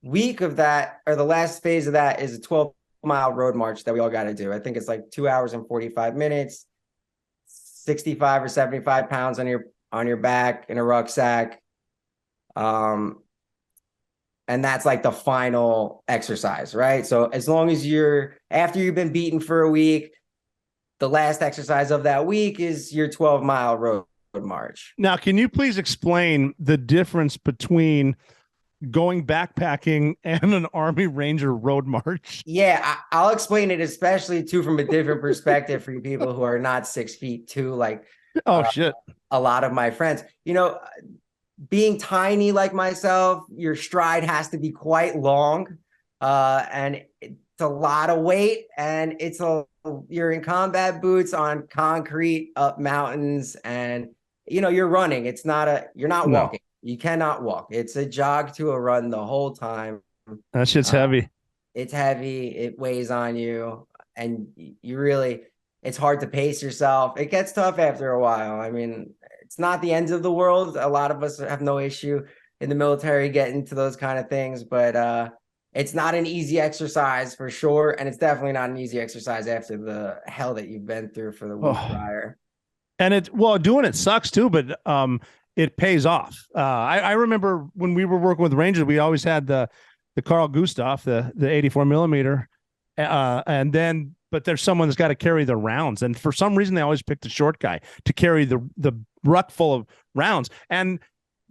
week of that, or the last phase of that, is a 12-mile road march that we all got to do. I think it's 2 hours and 45 minutes. 65 or 75 pounds on your back in a rucksack. And that's the final exercise, right? So as long as after you've been beaten for a week, the last exercise of that week is your 12-mile road march. Now, can you please explain the difference between going backpacking and an Army Ranger road march? Yeah, I'll explain it, especially too from a different perspective for you people who are not 6 feet too. Shit. A lot of my friends, being tiny like myself, your stride has to be quite long, and it's a lot of weight, and you're in combat boots on concrete up mountains, and you're running. You're not walking. You cannot walk. It's a jog to a run the whole time. That shit's heavy. It's heavy. It weighs on you. And it's hard to pace yourself. It gets tough after a while. I mean, it's not the end of the world. A lot of us have no issue in the military getting to those kind of things. But it's not an easy exercise for sure. And it's definitely not an easy exercise after the hell that you've been through for the week prior. And doing it sucks too, but it pays off. I remember when we were working with Rangers, we always had the Carl Gustav, the 84 millimeter. But there's someone that's got to carry the rounds. And for some reason, they always pick the short guy to carry the ruck full of rounds. And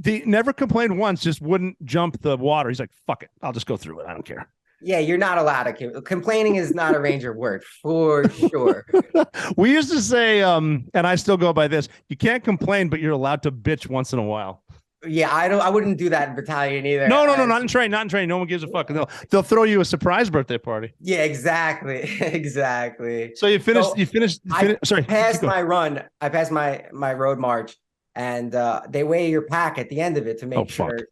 He never complained once, just wouldn't jump the water. He's like, fuck it. I'll just go through it. I don't care. Yeah, you're not allowed to. Complaining is not a Ranger word for sure. We used to say, and I still go by this, you can't complain, but you're allowed to bitch once in a while. Yeah, I wouldn't do that in battalion either. No, not in train, not in train. No one gives a fuck. They'll throw you a surprise birthday party. Yeah, exactly. Exactly. So you finished, sorry. I passed my run. I passed my road march, and they weigh your pack at the end of it to make sure. Fuck.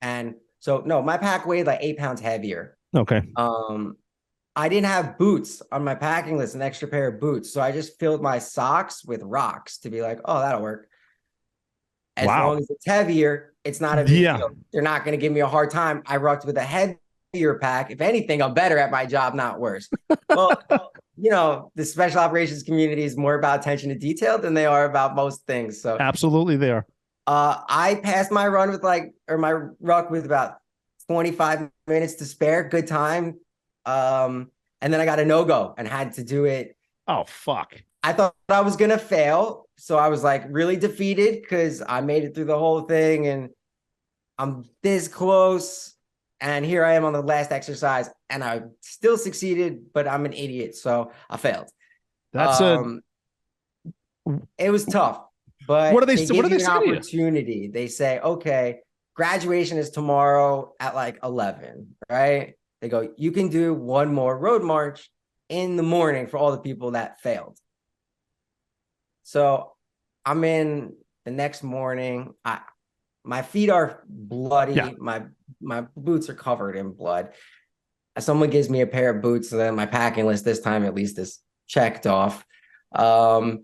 And so, no, my pack weighed like 8 pounds heavier. Okay. I didn't have boots on my packing list, an extra pair of boots. So I just filled my socks with rocks to be like, oh, that'll work. As long as it's heavier, it's not a big deal. They're not going to give me a hard time. I rucked with a heavier pack. If anything, I'm better at my job, not worse. Well, you know, the special operations community is more about attention to detail than they are about most things. So absolutely they are. I passed my run with my ruck with about 25 minutes to spare. Good time. And then I got a no-go and had to do it. Oh, fuck. I thought I was going to fail. So I was like really defeated because I made it through the whole thing and I'm this close. And here I am on the last exercise and I still succeeded, but I'm an idiot. So I failed. It was tough, but what do they say? An opportunity. They say, okay, graduation is tomorrow at like 11, right? They go, you can do one more road march in the morning for all the people that failed. So I'm in the next morning. My feet are bloody. Yeah. My boots are covered in blood. Someone gives me a pair of boots, so then my packing list this time at least is checked off. And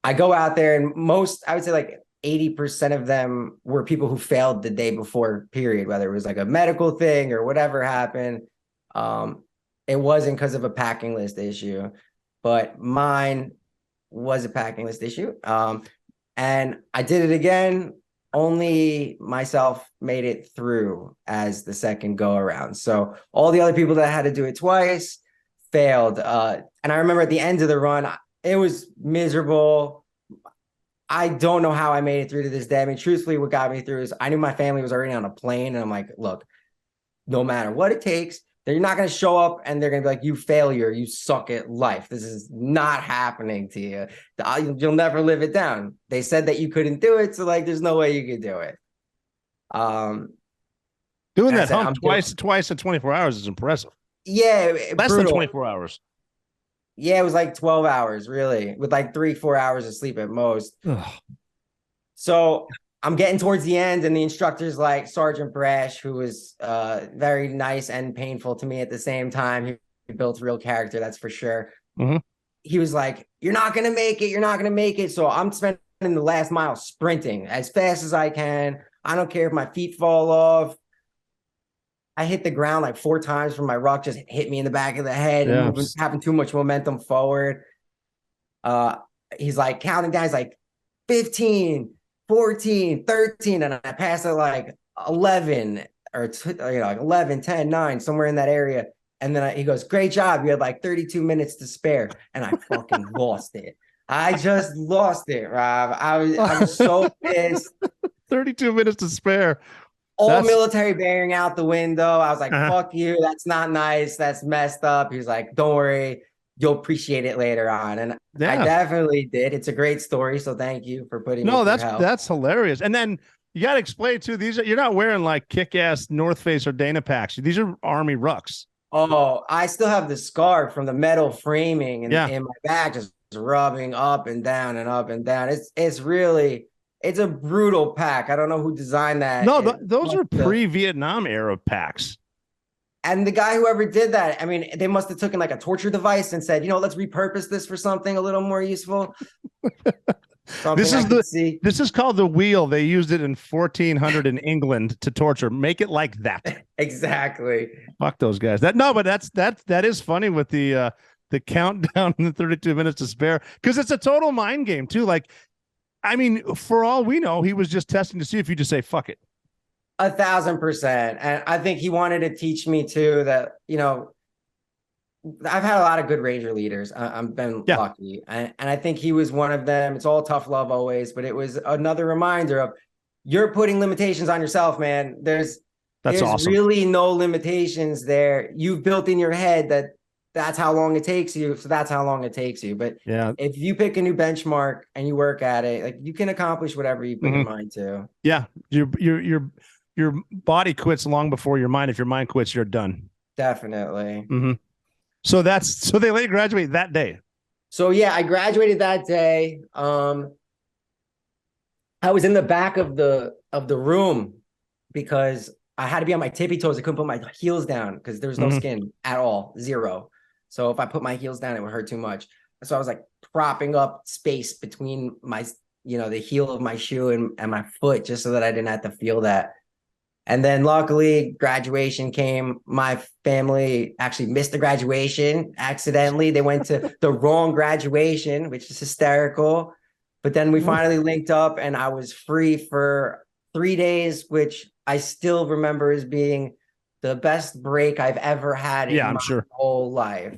I go out there, and I would say like 80% of them were people who failed the day before, period, whether it was like a medical thing or whatever happened. It wasn't because of a packing list issue, but mine was a packing list issue. And I did it again. Only myself made it through as the second go around. So all the other people that had to do it twice failed. And I remember at the end of the run, it was miserable. I don't know how I made it through to this day. I mean, truthfully, what got me through is I knew my family was already on a plane. And I'm like, look, no matter what it takes, they're not going to show up and they're going to be like, you failure, you suck at life. This is not happening to you. You'll never live it down. They said that you couldn't do it. So like, there's no way you could do it. Doing that hump twice in 24 hours is impressive. Yeah. Less than 24 hours. Yeah, it was like 12 hours, really, with like 3-4 hours of sleep at most. Ugh. So I'm getting towards the end, and the instructor's like Sergeant Brash, who was very nice and painful to me at the same time. He built real character, that's for sure. Mm-hmm. He was like, you're not going to make it. You're not going to make it. So I'm spending the last mile sprinting as fast as I can. I don't care if my feet fall off. I hit the ground like 4 times from my ruck, just hit me in the back of the head and having too much momentum forward. He's like counting down. He's like 15, 14, 13. And I passed it like 11 or like 11, 10, 9, somewhere in that area. And then he goes, great job. You had like 32 minutes to spare. And I fucking lost it. I just lost it, Rob. I was so pissed. 32 minutes to spare. All military bearing out the window. I was like, fuck you. That's not nice. That's messed up. He was like, don't worry. You'll appreciate it later on. And I definitely did. It's a great story. So thank you for putting me through hell. That's hilarious. And then you got to explain too, you're not wearing like kick-ass North Face or Dana packs. These are Army rucks. Oh, I still have the scar from the metal framing in my back, just rubbing up and down and up and down. It's a brutal pack. I don't know who designed that. No, those are pre-Vietnam era packs. And the guy, whoever did that, I mean, they must have taken like a torture device and said, let's repurpose this for something a little more useful. This is called the wheel. They used it in 1400 in England to torture. Make it like that. Exactly. Fuck those guys. That is funny with the countdown and the 32 minutes to spare, because it's a total mind game too. Like, I mean, for all we know, he was just testing to see if you just say, fuck it. 1,000%. And I think he wanted to teach me too that, I've had a lot of good Ranger leaders. I've been lucky. And I think he was one of them. It's all tough love always, but it was another reminder of you're putting limitations on yourself, man. There's awesome. really no limitations there. You've built in your head that that's how long it takes you, so that's how long it takes you. But yeah, if you pick a new benchmark and you work at it, like, you can accomplish whatever you put your mind to. Yeah, your body quits long before your mind. If your mind quits, you're done. Definitely. So they let you graduate that day. So yeah, I graduated that day. I was in the back of the room because I had to be on my tippy toes. I couldn't put my heels down because there was no skin at all, zero. So if I put my heels down, it would hurt too much. So I was like propping up space between my, the heel of my shoe and my foot, just so that I didn't have to feel that. And then luckily graduation came. My family actually missed the graduation accidentally. They went to the wrong graduation, which is hysterical. But then we finally linked up and I was free for 3 days, which I still remember as being the best break I've ever had in my whole life.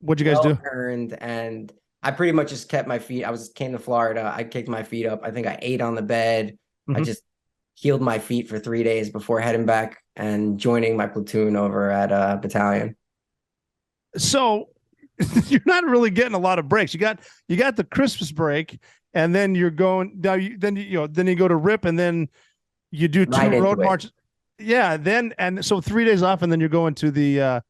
What'd you guys do? Earned, and I pretty much just kept my feet. Came to Florida. I kicked my feet up. I think I ate on the bed. I just healed my feet for 3 days before heading back and joining my platoon over at battalion. So you're not really getting a lot of breaks. You got the Christmas break, and then you're going then you go to RIP, and then you do two road marches. Yeah, so 3 days off, and then you're going to the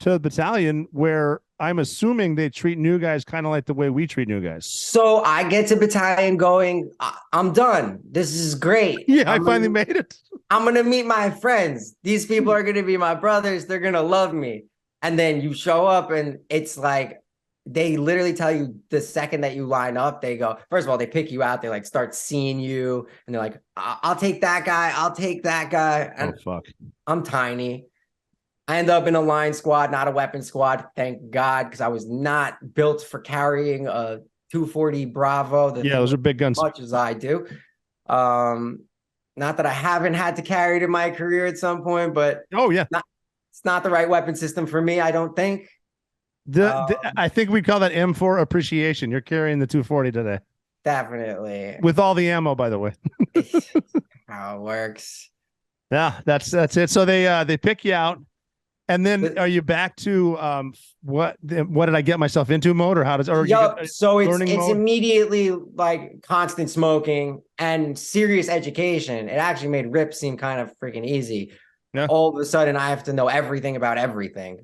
battalion, where I'm assuming they treat new guys kind of like the way we treat new guys. So I get to battalion going, I'm done. This is great. Yeah, I finally made it. I'm going to meet my friends. These people are going to be my brothers. They're going to love me. And then you show up and it's like, they literally tell you the second that you line up, they go, first of all, they pick you out. They like start seeing you and they're like, I'll take that guy. I'll take that guy. And fuck. I'm tiny. I end up in a line squad, not a weapon squad. Thank God, because I was not built for carrying a 240 Bravo. Those are big guns. As much as I do. Not that I haven't had to carry it in my career at some point, but it's not the right weapon system for me, I don't think. I think we call that M4 appreciation. You're carrying the 240 today. Definitely. With all the ammo, by the way. How it works. Yeah, that's it. So they pick you out. And then are you back to what did I get myself into mode, or how does so it's immediately like constant smoking and serious education. It actually made RIP seem kind of freaking easy. Yeah. All of a sudden I have to know everything about everything.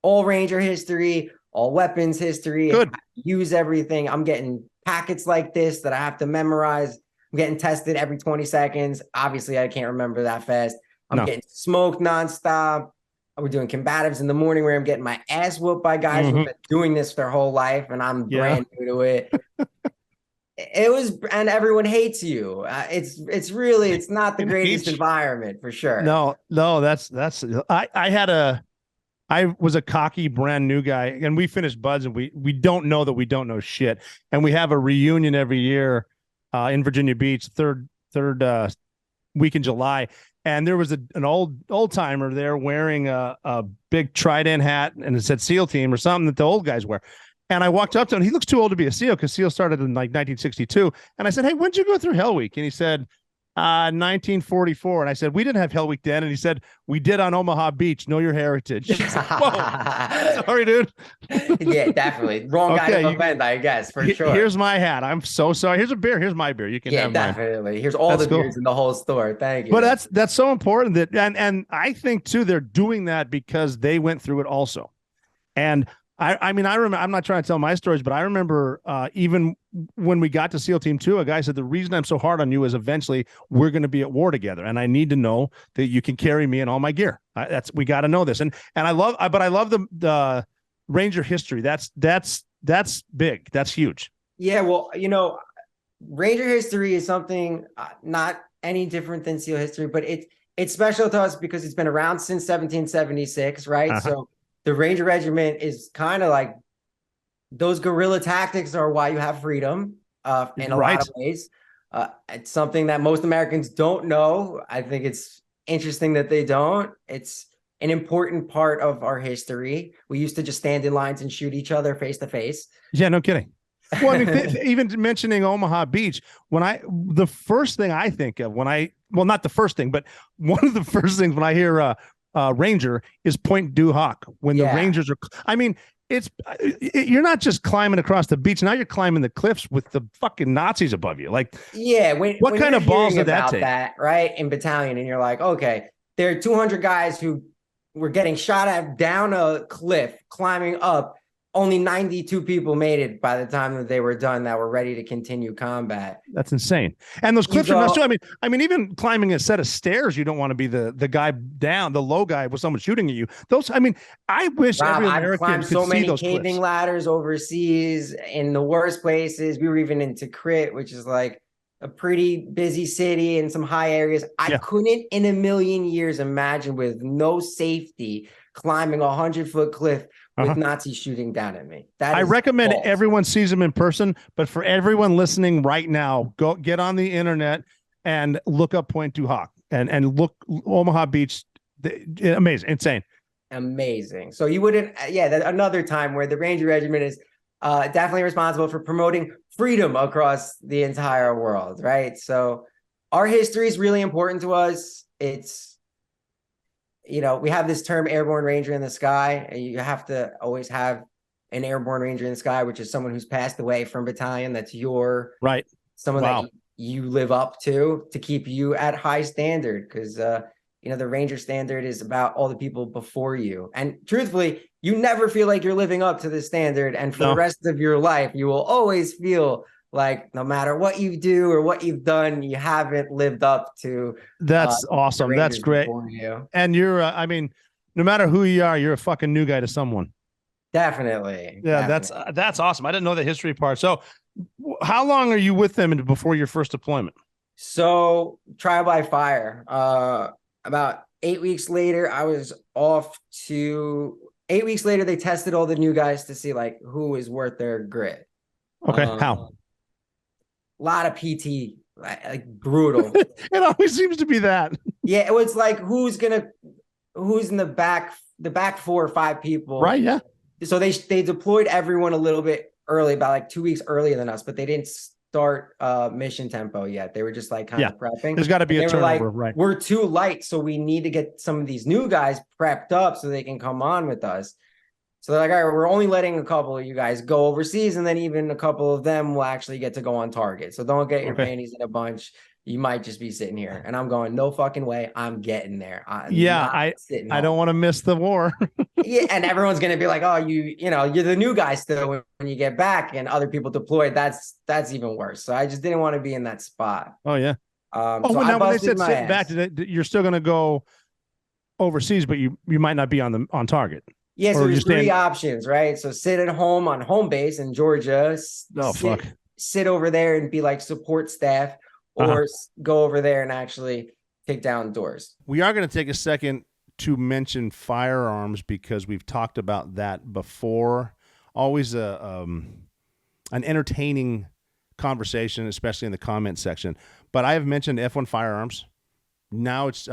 All Ranger history, all weapons history, use everything. I'm getting packets like this that I have to memorize. I'm getting tested every 20 seconds. Obviously I can't remember that fast. I'm getting smoked nonstop. We're doing combatives in the morning where I'm getting my ass whooped by guys who've been doing this their whole life, and I'm brand new to it. And everyone hates you. It's not the greatest environment for sure. No, I was a cocky brand new guy, and we finished buds, and we don't know that we don't know shit. And we have a reunion every year in Virginia Beach, third week in July. And there was an old timer there wearing a big Trident hat, and it said SEAL team or something that the old guys wear. And I walked up to him. He looks too old to be a SEAL because SEAL started in like 1962. And I said, "Hey, when'd you go through Hell Week?" And he said, 1944. And I said, "We didn't have Hell Week then." And he said, "We did on Omaha Beach. Know your heritage." Whoa. Sorry, dude. Yeah, definitely. Wrong guy to offend, I guess, for sure. Here's my hat. I'm so sorry. Here's a beer. Here's my beer. You can have definitely. mine. Here's all the beers in the whole store. Thank you. But that's so important that and I think too they're doing that because they went through it also. And I mean, I remember, I'm not trying to tell my stories, but I remember even when we got to SEAL Team 2, a guy said, "The reason I'm so hard on you is eventually we're going to be at war together. And I need to know that you can carry me and all my gear." We got to know this. And I love the Ranger history. That's big. That's huge. Yeah. Well, Ranger history is something not any different than SEAL history, but it's special to us because it's been around since 1776, right? So the Ranger Regiment is kind of like those guerrilla tactics are why you have freedom in a lot of ways. It's something that most Americans don't know. I think it's interesting that they don't. It's an important part of our history. We used to just stand in lines and shoot each other face to face. Yeah, no kidding. Well, I mean, even mentioning Omaha Beach, the first thing I think of not the first thing, but one of the first things when I hear Ranger is Point Du Hoc. When the Rangers are, I mean, you're not just climbing across the beach. Now you're climbing the cliffs with the fucking Nazis above you. Like, what kind of balls did that take? Right, in battalion, and you're like, okay, there are 200 guys who were getting shot at down a cliff, climbing up. Only 92 people made it by the time that they were done that were ready to continue combat. That's insane. And those cliffs are nuts too. I mean, even climbing a set of stairs, you don't want to be the guy down, the low guy with someone shooting at you. I wish every American I've climbed could so see many those caving cliffs. ladders overseas in the worst places. We were even into Crit, which is like a pretty busy city in some high areas. I couldn't in a million years imagine with no safety climbing 100-foot cliff with Nazis shooting down at me. I recommend everyone sees them in person, but for everyone listening right now, go get on the internet and look up Point Du Hoc and look Omaha Beach. Amazing, insane, amazing. So you wouldn't, another time where the Ranger Regiment is definitely responsible for promoting freedom across the entire world, right? So our history is really important to us. It's, we have this term Airborne Ranger in the sky, and you have to always have an Airborne Ranger in the sky, which is someone who's passed away from battalion. That's someone that you live up to keep you at high standard. Because, the Ranger standard is about all the people before you. And truthfully, you never feel like you're living up to the standard. And for the rest of your life, you will always feel like no matter what you do or what you've done, you haven't lived up to. That's awesome. That's great. And you're, no matter who you are, you're a fucking new guy to someone. Definitely. Yeah, definitely. That's awesome. I didn't know the history part. So how long are you with them before your first deployment? So trial by fire. About 8 weeks later, I was off to 8 weeks later. They tested all the new guys to see like who is worth their grit. Okay. How? A lot of PT, like brutal. It always seems to be that. Yeah, it was like who's in the back 4 or 5 people. Right. Yeah. So they deployed everyone a little bit early, about like 2 weeks earlier than us, but they didn't start mission tempo yet. They were just like kind of prepping. There's got to be a turnover, right? We're too light, so we need to get some of these new guys prepped up so they can come on with us. So they're like, all right, we're only letting a couple of you guys go overseas, and then even a couple of them will actually get to go on target. So don't get your panties in a bunch. You might just be sitting here. And I'm going, no fucking way. I'm getting there. I don't want to miss the war. Yeah, and everyone's going to be like, oh, you're the new guy still when you get back, and other people deployed. That's even worse. So I just didn't want to be in that spot. Oh, yeah. So when they said sitting back, you're still going to go overseas, but you might not be on target. Yeah, so there's 3 options, right? So sit at home on home base in Georgia. Sit over there and be like support staff, or go over there and actually kick down doors. We are going to take a second to mention firearms because we've talked about that before. Always an entertaining conversation, especially in the comment section. But I have mentioned F1 firearms. Now it's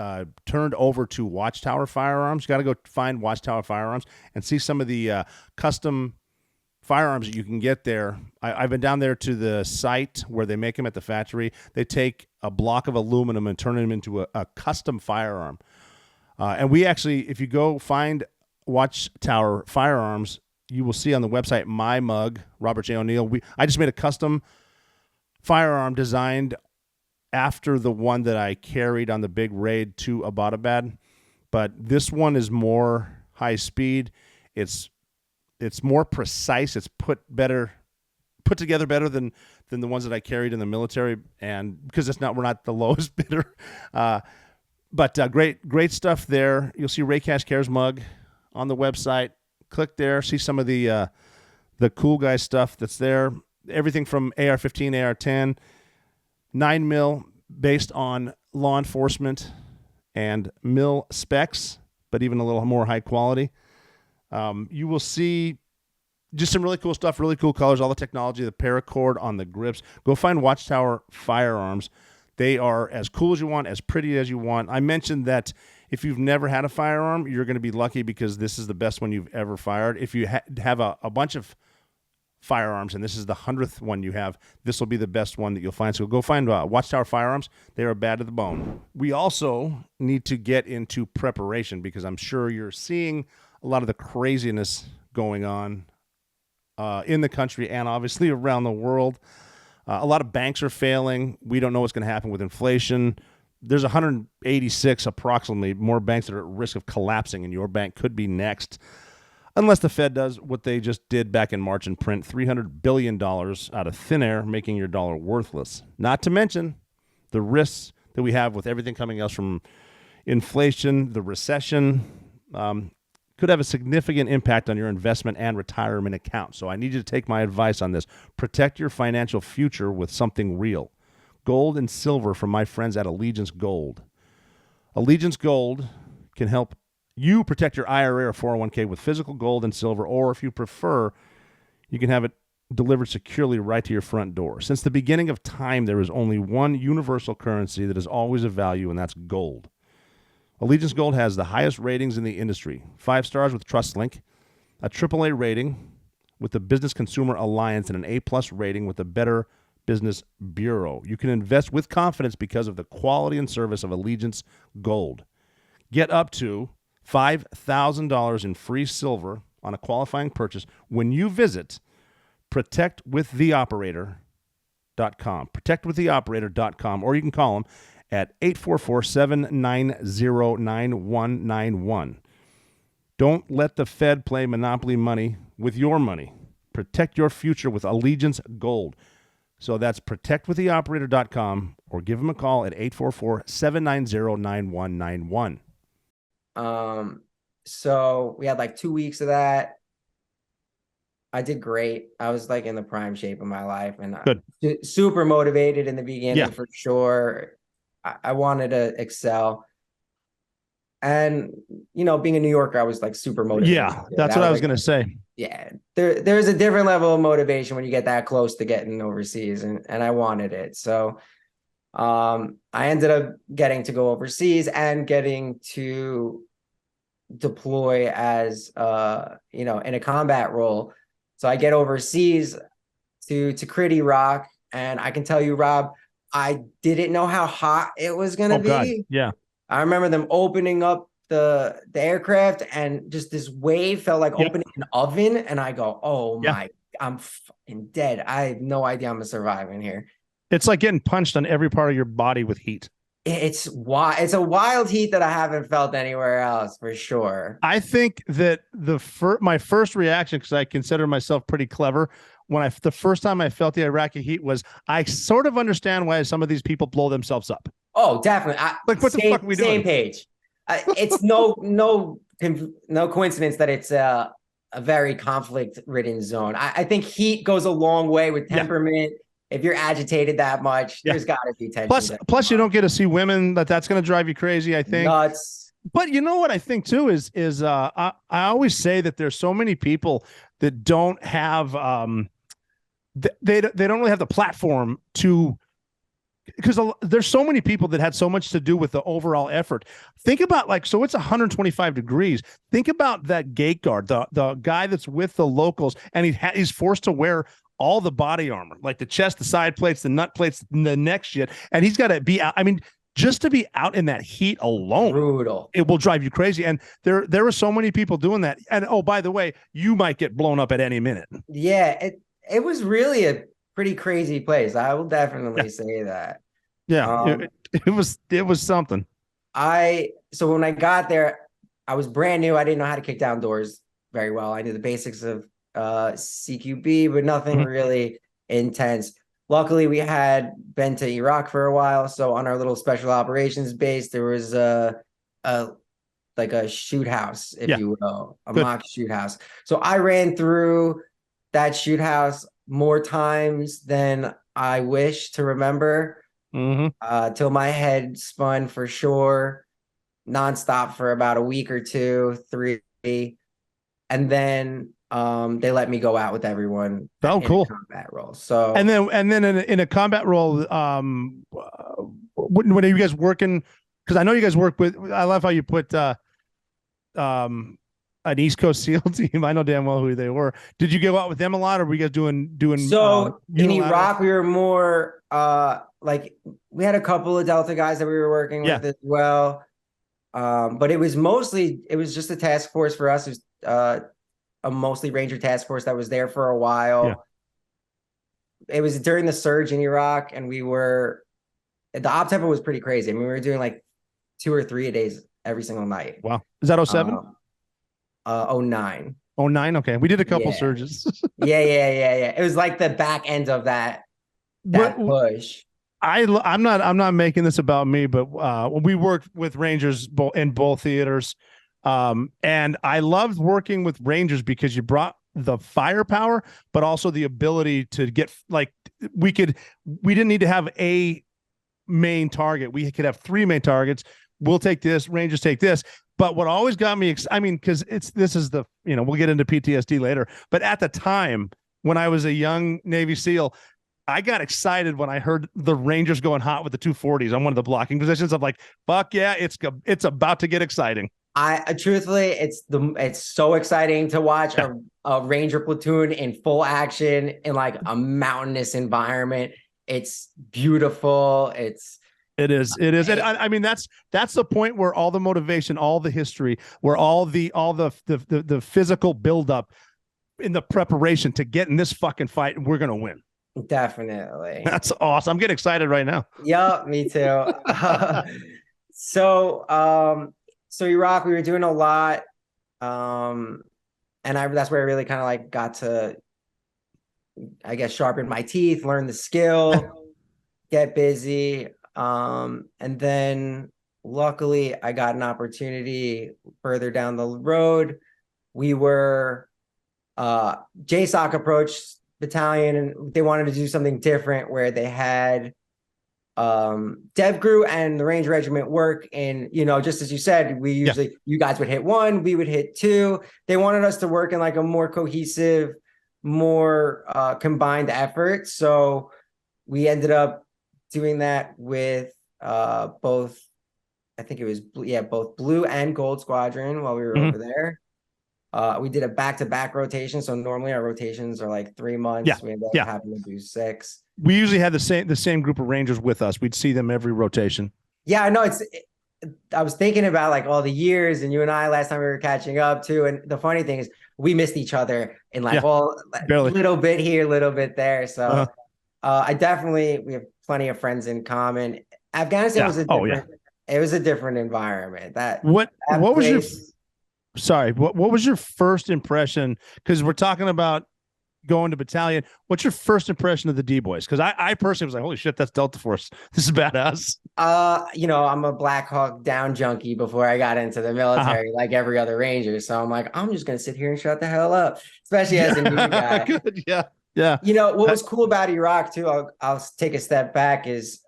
turned over to Watchtower Firearms. You got to go find Watchtower Firearms and see some of the custom firearms that you can get there. I've been down there to the site where they make them at the factory. They take a block of aluminum and turn them into a custom firearm. And we actually, if you go find Watchtower Firearms, you will see on the website my mug, Robert J. O'Neill. I just made a custom firearm designed after the one that I carried on the big raid to Abbottabad, but this one is more high speed. It's more precise. It's put together better than the ones that I carried in the military, and because we're not the lowest bidder. But great stuff there. You'll see Ray Cash Cares mug on the website. Click there, see some of the cool guy stuff that's there. Everything from AR-15, AR-10. 9mm based on law enforcement and mil specs, but even a little more high quality. You will see just some really cool stuff, really cool colors, all the technology, the paracord on the grips. Go find Watchtower Firearms. They are as cool as you want, as pretty as you want. I mentioned that if you've never had a firearm, you're going to be lucky because this is the best one you've ever fired. If you have a bunch of firearms, and this is the 100th one you have. This will be the best one that you'll find. So go find Watchtower Firearms. They are bad to the bone. We also need to get into preparation because I'm sure you're seeing a lot of the craziness going on in the country and obviously around the world. A lot of banks are failing. We don't know what's going to happen with inflation. There's 186 approximately more banks that are at risk of collapsing, and your bank could be next. Unless the Fed does what they just did back in March and print $300 billion out of thin air, making your dollar worthless. Not to mention the risks that we have with everything coming else from inflation, the recession, could have a significant impact on your investment and retirement account. So I need you to take my advice on this. Protect your financial future with something real. Gold and silver from my friends at Allegiance Gold. Allegiance Gold can help you protect your IRA or 401k with physical gold and silver, or if you prefer, you can have it delivered securely right to your front door. Since the beginning of time, there is only one universal currency that is always of value, and that's gold. Allegiance Gold has the highest ratings in the industry. 5 stars with TrustLink, a AAA rating with the Business Consumer Alliance, and an A+ rating with the Better Business Bureau. You can invest with confidence because of the quality and service of Allegiance Gold. Get up to $5,000 in free silver on a qualifying purchase when you visit protectwiththeoperator.com. Protectwiththeoperator.com, or you can call them at 844-790-9191. Don't let the Fed play monopoly money with your money. Protect your future with Allegiance Gold. So that's protectwiththeoperator.com, or give them a call at 844-790-9191. So we had like 2 weeks of that. I did great. I was like in the prime shape of my life, and good. Super motivated in the beginning for sure. I wanted to excel. And, you know, being a New Yorker, I was like super motivated. Yeah, that's what I was going to say. Yeah, there's a different level of motivation when you get that close to getting overseas, and I wanted it. So I ended up getting to go overseas and getting to deploy as, you know, in a combat role. So I get overseas to Critty Rock, and I can tell you, Rob, I didn't know how hot it was going to be. God. Yeah. I remember them opening up the aircraft, and just this wave felt like opening an oven. And I go, oh my, I'm fucking dead. I have no idea I'm surviving here. It's like getting punched on every part of your body with heat. It's a wild heat that I haven't felt anywhere else, for sure. I think that my first reaction, because I consider myself pretty clever, the first time I felt the Iraqi heat was, I sort of understand why some of these people blow themselves up. Oh, definitely. Like, what the fuck are we doing? Same page. It's no coincidence that it's a very conflict-ridden zone. I think heat goes a long way with temperament. If you're agitated that much, there's got to be tension. Plus, you don't get to see women. That's going to drive you crazy, I think. Nuts. But you know what I think too is I always say that there's so many people that don't have they don't really have the platform to. Because there's so many people that had so much to do with the overall effort. Think about so it's 125 degrees. Think about that gate guard, the guy that's with the locals, and he's forced to wear all the body armor, like the chest, the side plates, the nut plates, the neck shit, and he's got to be out. I mean, just to be out in that heat alone, brutal. It will drive you crazy. And there were so many people doing that. And oh, by the way, you might get blown up at any minute. Yeah, it was really a pretty crazy place. I will definitely say that. Yeah, it was something. So when I got there, I was brand new. I didn't know how to kick down doors very well. I knew the basics of CQB, but nothing really intense. Luckily, we had been to Iraq for a while, so on our little special operations base, there was a shoot house, if you will, a mock shoot house. So I ran through that shoot house more times than I wish to remember, till my head spun for sure, nonstop for about a week or 2, 3, and then they let me go out with everyone. Oh, cool. Combat role. So and then in a combat role, when are you guys working? Because I know you guys work with. I love how you put an East Coast SEAL team. I know damn well who they were. Did you go out with them a lot, or were you guys doing? So in unilateral? Iraq, we were more like we had a couple of Delta guys that we were working with as well. But it was just a task force for us. It was a mostly Ranger task force that was there for a while. Yeah. It was during the surge in Iraq, and the op tempo was pretty crazy. I mean, we were doing like 2 or 3 a days every single night. Wow. Is that 07? 09. 09. Okay. We did a couple surges. Yeah. It was like the back end of that push. I'm not making this about me, but we worked with Rangers in both theaters. And I loved working with Rangers because you brought the firepower, but also the ability to get, like, we didn't need to have a main target. We could have 3 main targets. We'll take this, Rangers take this. But what always got me, because we'll get into PTSD later, but at the time when I was a young Navy SEAL, I got excited when I heard the Rangers going hot with the 240s on one of the blocking positions. I'm like, fuck yeah, it's about to get exciting. Truthfully, it's so exciting to watch a Ranger platoon in full action in like a mountainous environment. It's beautiful. It is. And I mean, that's the point where all the motivation, all the history, where all the physical buildup in the preparation to get in this fucking fight, and we're gonna win. Definitely. That's awesome. I'm getting excited right now. Yeah, me too. So Iraq, we were doing a lot. And that's where I really kind of like got to, I guess, sharpen my teeth, learn the skill, get busy. And then luckily I got an opportunity further down the road. We were, JSOC approached battalion, and they wanted to do something different where they had DevGru and the Ranger Regiment work in, just as you said, we usually, you guys would hit 1, we would hit 2. They wanted us to work in like a more cohesive, more combined effort. So we ended up doing that with both, I think it was, both Blue and Gold Squadron while we were over there. We did a back-to-back rotation. So normally our rotations are like 3 months. We ended up having to do 6. We usually had the same group of Rangers with us. We'd see them every rotation. Yeah, I know. I was thinking about like all the years, and you and I last time we were catching up too. And the funny thing is, we missed each other in like a little bit here, little bit there. So we have plenty of friends in common. Afghanistan was it was a different environment. What was your first impression? Because we're talking about going to battalion. What's your first impression of the D-Boys? Because I personally was like, holy shit, that's Delta Force. This is badass. I'm a Black Hawk Down junkie before I got into the military, like every other Ranger. So I'm like, I'm just going to sit here and shut the hell up, especially as a new guy. Good. Yeah. What was cool about Iraq too, I'll take a step back, is,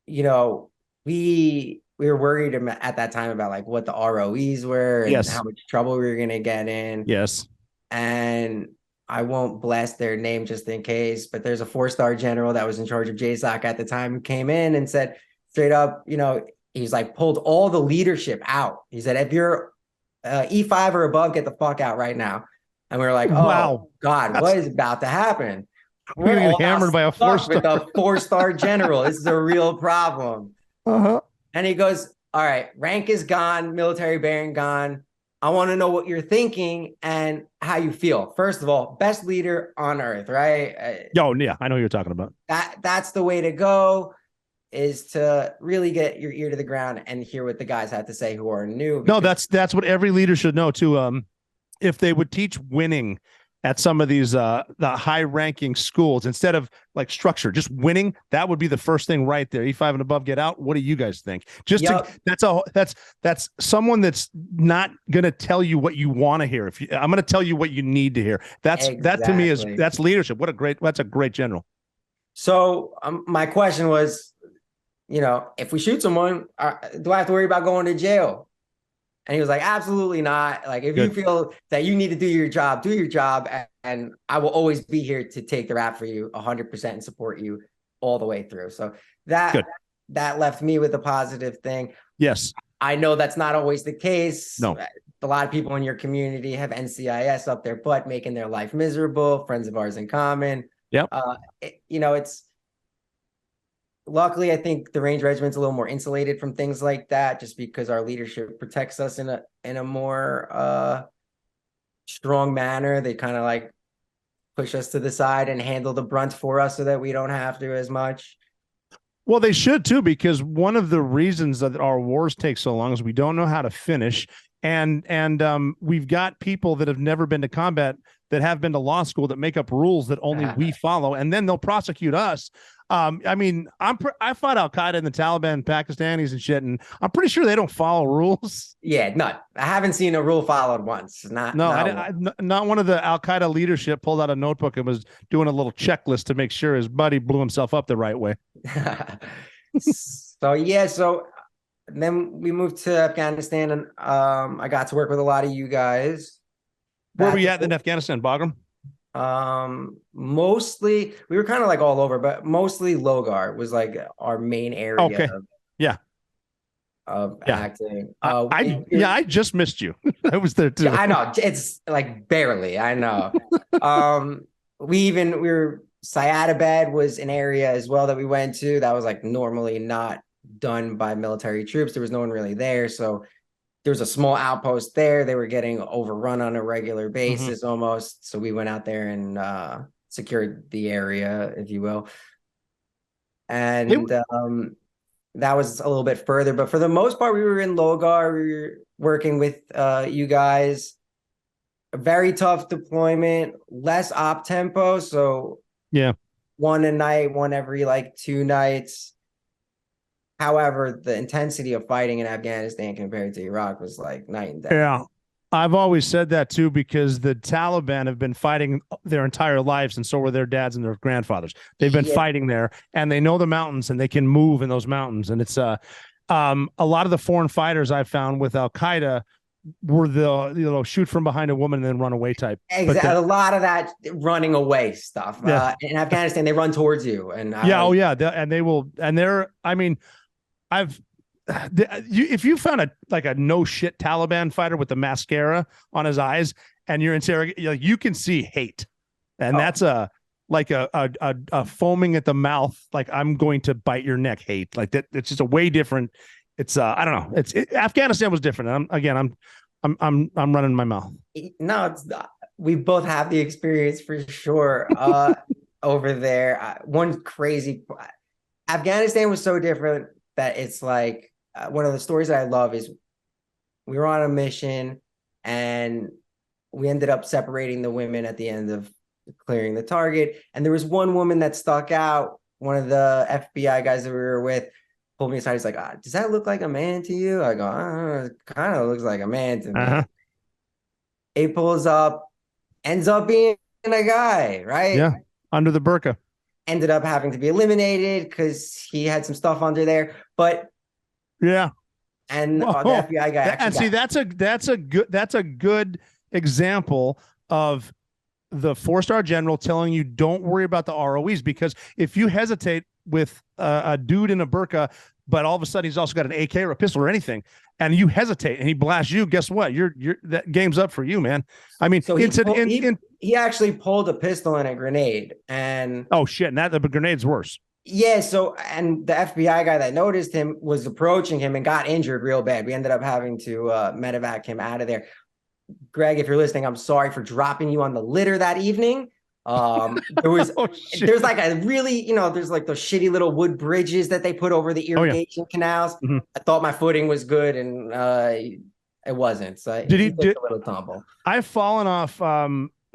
we were worried at that time about like what the ROEs were and how much trouble we were going to get in. Yes. And I won't blast their name just in case, but there's a 4-star general that was in charge of JSOC at the time who came in and said straight up, he's like pulled all the leadership out. He said, if you're E5 or above, get the fuck out right now. And we were like, oh, wow. God, what is about to happen? We're getting hammered by a 4-star. With a 4-star general. This is a real problem. And he goes, all right, rank is gone, military bearing gone. I want to know what you're thinking and how you feel. First of all, best leader on earth, right? I know what you're talking about. That's the way to go, is to really get your ear to the ground and hear what the guys have to say who are new. No, that's what every leader should know too. If they would teach winning at some of these the high-ranking schools instead of like structure, just winning, that would be the first thing right there. E5 and above, get out. What do you guys think? That's someone that's not gonna tell you what you want to hear. I'm gonna tell you what you need to hear. That to me that's leadership. That's a great general. So my question was, if we shoot someone, do I have to worry about going to jail? And he was like, absolutely not. Like, if you feel that you need to do your job, do your job. And I will always be here to take the rap for you 100% and support you all the way through. So that left me with a positive thing. Yes. I know that's not always the case. No. A lot of people in your community have NCIS up their butt, making their life miserable. Friends of ours in common. Yep. It's luckily, I think the Range Regiment's a little more insulated from things like that, just because our leadership protects us in a more strong manner. They kind of like push us to the side and handle the brunt for us so that we don't have to as much. Well, they should too, because one of the reasons that our wars take so long is we don't know how to finish. And we've got people that have never been to combat that have been to law school that make up rules that only we follow, and then they'll prosecute us. I mean, I fought Al Qaeda and the Taliban, Pakistanis and shit, and I'm pretty sure they don't follow rules. Yeah, no, I haven't seen a rule followed once. Not one of the Al Qaeda leadership pulled out a notebook and was doing a little checklist to make sure his buddy blew himself up the right way. So then we moved to Afghanistan, and I got to work with a lot of you guys. Where were you at in Afghanistan, Bagram? Mostly we were kind of like all over, but mostly Logar was like our main area. Okay. Of acting. I just missed you. I was there too. I know, it's like barely. I know. Syadabad was an area as well that we went to that was like normally not done by military troops. There was no one really there, so there was a small outpost there. They were getting overrun on a regular basis almost. So we went out there and secured the area, if you will. And that was a little bit further. But for the most part, we were in Logar. We were working with you guys. A very tough deployment, less op tempo. So one a night, one every like 2 nights. However, the intensity of fighting in Afghanistan compared to Iraq was like night and day. Yeah, I've always said that too, because the Taliban have been fighting their entire lives, and so were their dads and their grandfathers. They've been fighting there, and they know the mountains, and they can move in those mountains. And it's a lot of the foreign fighters I've found with Al Qaeda were the shoot from behind a woman and then run away type. Exactly, a lot of that running away stuff. Yeah. In Afghanistan, they run towards you, and if you found a no shit Taliban fighter with the mascara on his eyes and you're interrogating, you can see hate, and that's a foaming at the mouth, like I'm going to bite your neck hate, like that. It's just a way different. It's I don't know. Afghanistan was different. I'm running my mouth. No, it's not. We both have the experience for sure. Over there, Afghanistan was so different that it's like one of the stories that I love is we were on a mission and we ended up separating the women at the end of clearing the target. And there was one woman that stuck out. One of the FBI guys that we were with pulled me aside. He's like, does that look like a man to you? I go, it kind of looks like a man to me. He pulls up, ends up being a guy, right? Yeah, under the burqa. Ended up having to be eliminated because he had some stuff under there. But and the FBI guy and see, that's a good example of the 4-star general telling you don't worry about the ROEs, because if you hesitate with a dude in a burqa, but all of a sudden he's also got an AK or a pistol or anything, and you hesitate and he blasts you, guess what? You're that game's up for you, man. I mean, so he actually pulled a pistol and a grenade, and oh shit, and the grenade's worse. Yeah, so and the FBI guy that noticed him was approaching him and got injured real bad. We ended up having to medevac him out of there. Greg, if you're listening, I'm sorry for dropping you on the litter that evening. There was there's like a really, there's like those shitty little wood bridges that they put over the irrigation canals. I thought my footing was good, and it wasn't. So did he took a little tumble. I've fallen off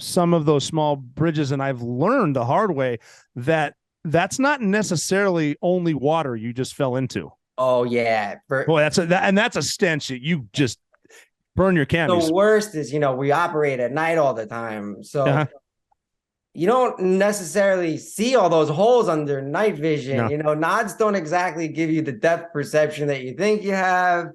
some of those small bridges, and I've learned the hard way that that's not necessarily only water you just fell into. Oh yeah, that's a stench. You just burn your candles. The worst is, we operate at night all the time, so you don't necessarily see all those holes under night vision. Nods don't exactly give you the depth perception that you think you have.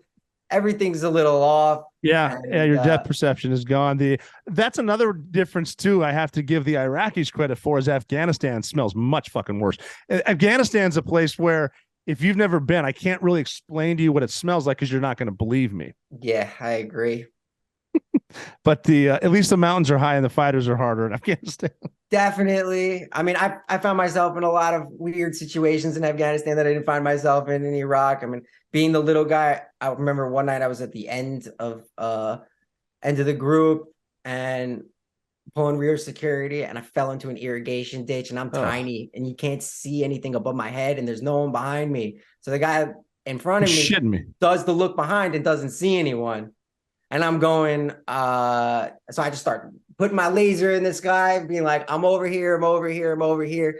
Everything's a little off. Your depth perception is gone. That's another difference too. I have to give the Iraqis credit for, is Afghanistan smells much fucking worse. Afghanistan's a place where if you've never been, I can't really explain to you what it smells like because you're not going to believe me. Yeah, I agree. But at least the mountains are high and the fighters are harder in Afghanistan. Definitely. I mean, I found myself in a lot of weird situations in Afghanistan that I didn't find myself in Iraq. I mean, being the little guy, I remember one night I was at the end of the group and pulling rear security, and I fell into an irrigation ditch, and I'm tiny and you can't see anything above my head and there's no one behind me. So the guy in front of me does the look behind and doesn't see anyone. And I'm going, so I just start putting my laser in this guy, being like, I'm over here, I'm over here, I'm over here.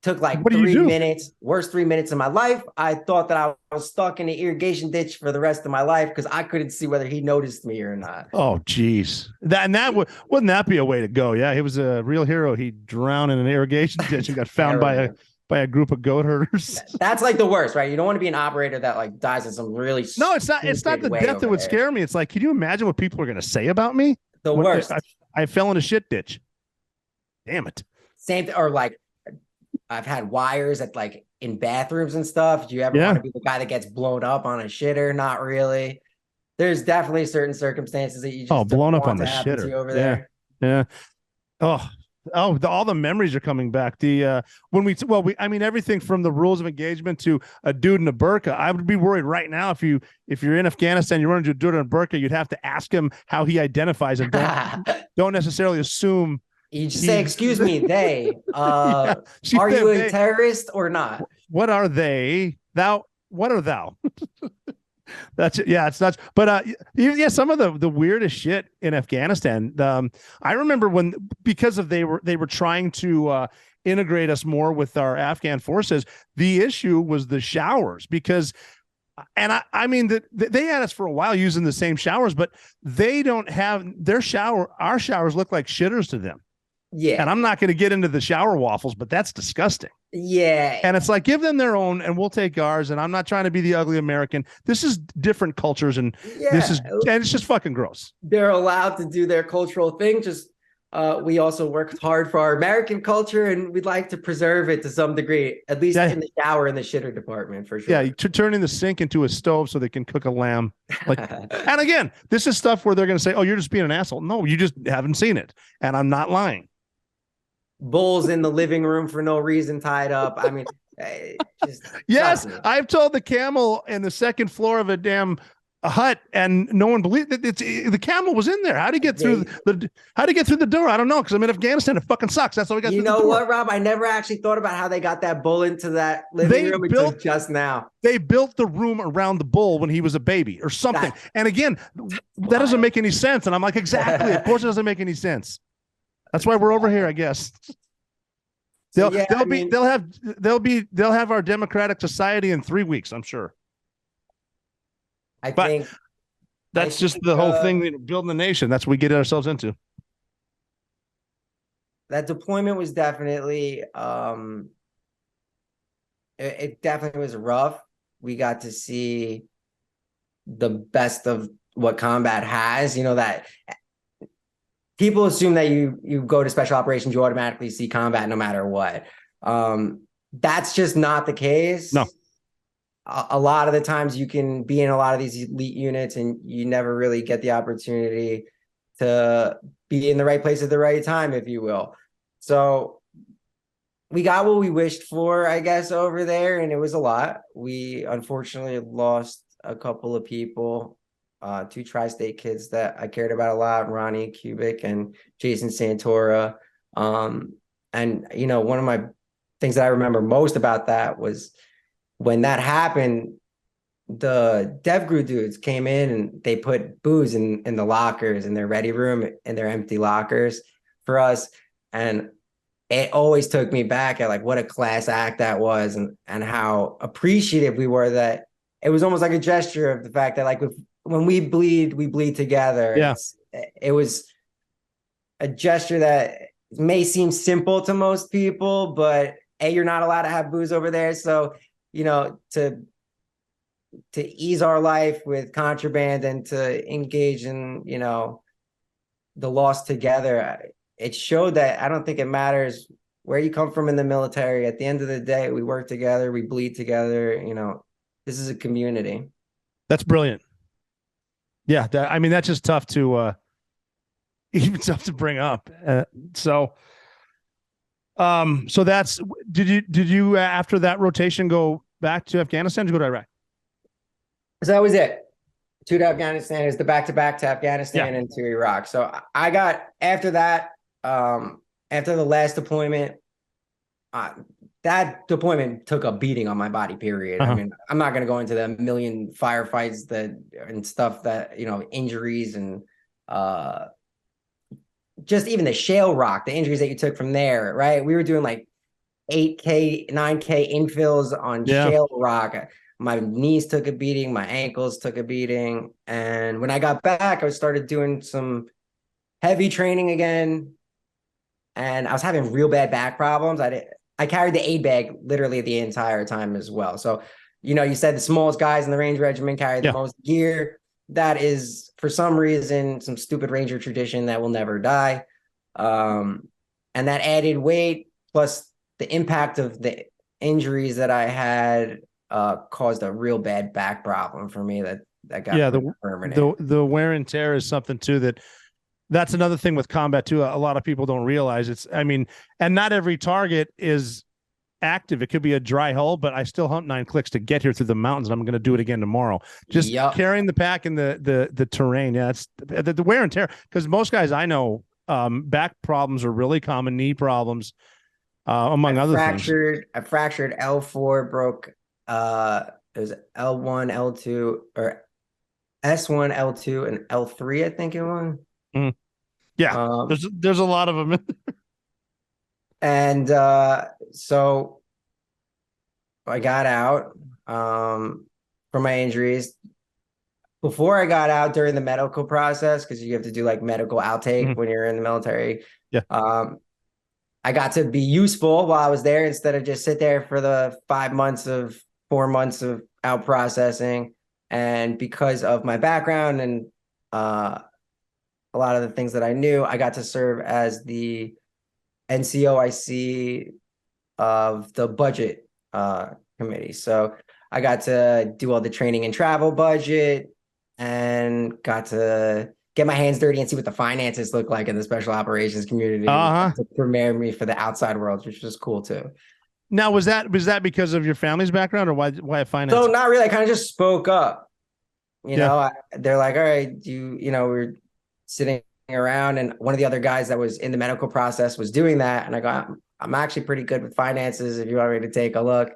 Took like 3 minutes, worst 3 minutes of my life. I thought that I was stuck in the irrigation ditch for the rest of my life because I couldn't see whether he noticed me or not. Oh, geez. Wouldn't that be a way to go? Yeah, he was a real hero. He drowned in an irrigation ditch and got found by a group of goat herders. That's like the worst, right? You don't want to be an operator that like dies in some really No, it's not the death that would scare me. It's like, can you imagine what people are going to say about me? The worst. I fell in a shit ditch. Damn it. Same or like I've had wires at like in bathrooms and stuff. Do you ever want to be the guy that gets blown up on a shitter? Not really. There's definitely certain circumstances that you just blown up on the shitter over there. Yeah. All the memories are coming back. I mean, everything from the rules of engagement to a dude in a burqa. I would be worried right now if you're in Afghanistan, you run into a dude in a burqa, you'd have to ask him how he identifies and don't necessarily assume. You just say, excuse me, they, are you a terrorist or not? What are they? What are thou? That's it. Yeah, it's nuts. But some of the weirdest shit in Afghanistan. I remember because they were trying to integrate us more with our Afghan forces. The issue was the showers I mean that they had us for a while using the same showers, but they don't have our showers look like shitters to them. Yeah. And I'm not going to get into the shower waffles, but that's disgusting. Yeah. And it's like, give them their own and we'll take ours. And I'm not trying to be the ugly American. This is different cultures. And it's just fucking gross. They're allowed to do their cultural thing. Just we also worked hard for our American culture and we'd like to preserve it to some degree, at least in the shower in the shitter department for sure. Yeah. Turning the sink into a stove so they can cook a lamb. And again, this is stuff where they're going to say, oh, you're just being an asshole. No, you just haven't seen it. And I'm not lying. Bulls in the living room for no reason tied up. I mean, yes, I've told the camel in the second floor of a damn hut, and no one believed that the camel was in there. How did he get through the door? I don't know, because I'm in Afghanistan. It fucking sucks. That's how we got. You know what, Rob? I never actually thought about how they got that bull into that living room until just now. They built the room around the bull when he was a baby or something. And again, that doesn't make any sense. And I'm like, exactly. Of course, it doesn't make any sense. That's why we're over here, I guess. They'll have our democratic society in 3 weeks, I'm sure. I think that's just the whole thing, building the nation. That's what we get ourselves into. That deployment was definitely it definitely was rough. We got to see the best of what combat has, that people assume that you go to special operations, you automatically see combat no matter what. That's just not the case. No. A lot of the times you can be in a lot of these elite units and you never really get the opportunity to be in the right place at the right time, if you will. So we got what we wished for, I guess, over there, and it was a lot. We unfortunately lost a couple of people. 2 tri-state kids that I cared about a lot, Ronnie Kubik and Jason Santora. And, one of my things that I remember most about that was when that happened, the DevGru dudes came in and they put booze in the lockers, in their ready room, in their empty lockers for us. And it always took me back at like what a class act that was and how appreciative we were that it was almost like a gesture of the fact that like when we bleed together. Yeah. It was a gesture that may seem simple to most people, but you're not allowed to have booze over there. So, to ease our life with contraband and to engage in, the loss together, it showed that I don't think it matters where you come from in the military, at the end of the day, we work together, we bleed together. This is a community. That's brilliant. Yeah, that's just tough to even tough to bring up. So that's did you after that rotation go back to Afghanistan? Did you go to Iraq? So that was it. To Afghanistan is the back-to-back to Afghanistan and to Iraq. So I got after that, after the last deployment, that deployment took a beating on my body, period. I mean, I'm not going to go into the million firefights and stuff that, injuries and just even the shale rock, the injuries that you took from there, right? We were doing like 8K, 9K infills on shale rock. My knees took a beating, my ankles took a beating. And when I got back, I started doing some heavy training again. And I was having real bad back problems. I carried the aid bag literally the entire time as well. So, you said the smallest guys in the Ranger Regiment carry the most gear. That is, for some reason, some stupid Ranger tradition that will never die. And that added weight plus the impact of the injuries that I had caused a real bad back problem for me that got permanent. The wear and tear is something too that's another thing with combat too. A lot of people don't realize and not every target is active. It could be a dry hull, but I still hunt 9 clicks to get here through the mountains, and I'm going to do it again tomorrow. Just carrying the pack in the terrain. Yeah, it's the wear and tear, because most guys I know, back problems are really common, knee problems, among other things. I fractured L4, broke it was L1, L2, or S1, L2, and L3, I think it was. Yeah, there's a lot of them. And so I got out from my injuries. Before I got out, during the medical process, because you have to do like medical outtake when you're in the military. Yeah. I got to be useful while I was there instead of just sit there for the 4 months of out processing. And because of my background and a lot of the things that I knew, I got to serve as the NCOIC of the budget committee. So I got to do all the training and travel budget and got to get my hands dirty and see what the finances look like in the special operations community to prepare me for the outside world, which was cool too. Now, was that because of your family's background, or why finance? So not really. I kind of just spoke up. They're like, all right, we're sitting around, and one of the other guys that was in the medical process was doing that. And I go, I'm actually pretty good with finances if you want me to take a look.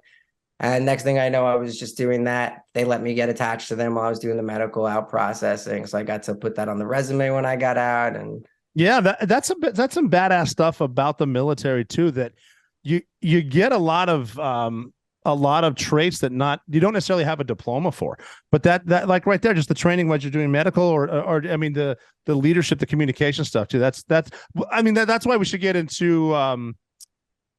And next thing I know, I was just doing that. They let me get attached to them while I was doing the medical out processing. So I got to put that on the resume when I got out. And yeah, that's some badass stuff about the military too, that you get a lot of traits that you don't necessarily have a diploma for, but that like right there, just the training, what you're doing medical or I mean, the leadership, the communication stuff too. That's why we should get into,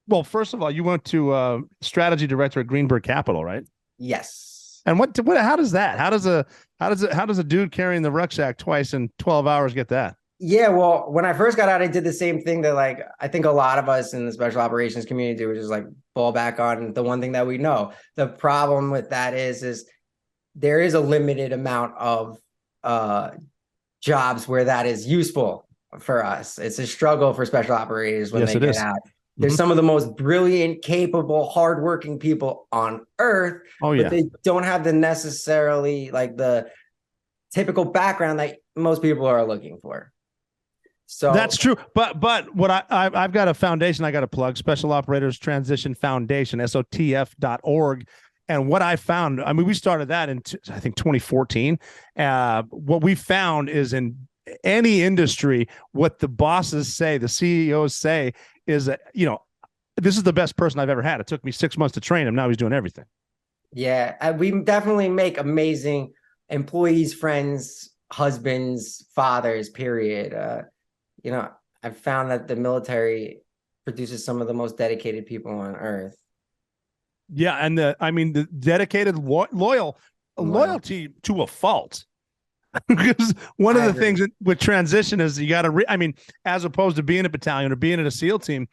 well, first of all, you went to strategy director at Greenberg Capital, right? Yes. And how does that, how does a dude carrying the rucksack twice in 12 hours get that? Yeah, well, when I first got out, I did the same thing that like I think a lot of us in the special operations community do, which is like fall back on the one thing that we know. The problem with that is there is a limited amount of jobs where that is useful for us. It's a struggle for special operators when they get out. There's some of the most brilliant, capable, hardworking people on earth, but they don't have the necessarily like the typical background that most people are looking for. So that's true. But what I've got a foundation I got to plug, Special Operators Transition Foundation, SOTF.org. And what I found, I mean, we started that in, I think, 2014. What we found is in any industry, what the bosses say, the CEOs say is that, this is the best person I've ever had. It took me 6 months to train him. Now he's doing everything. Yeah, we definitely make amazing employees, friends, husbands, fathers, period. I've found that the military produces some of the most dedicated people on earth. Yeah, and the dedicated, loyalty to a fault. Because one of the things with transition is you got to, as opposed to being a battalion or being in a SEAL team,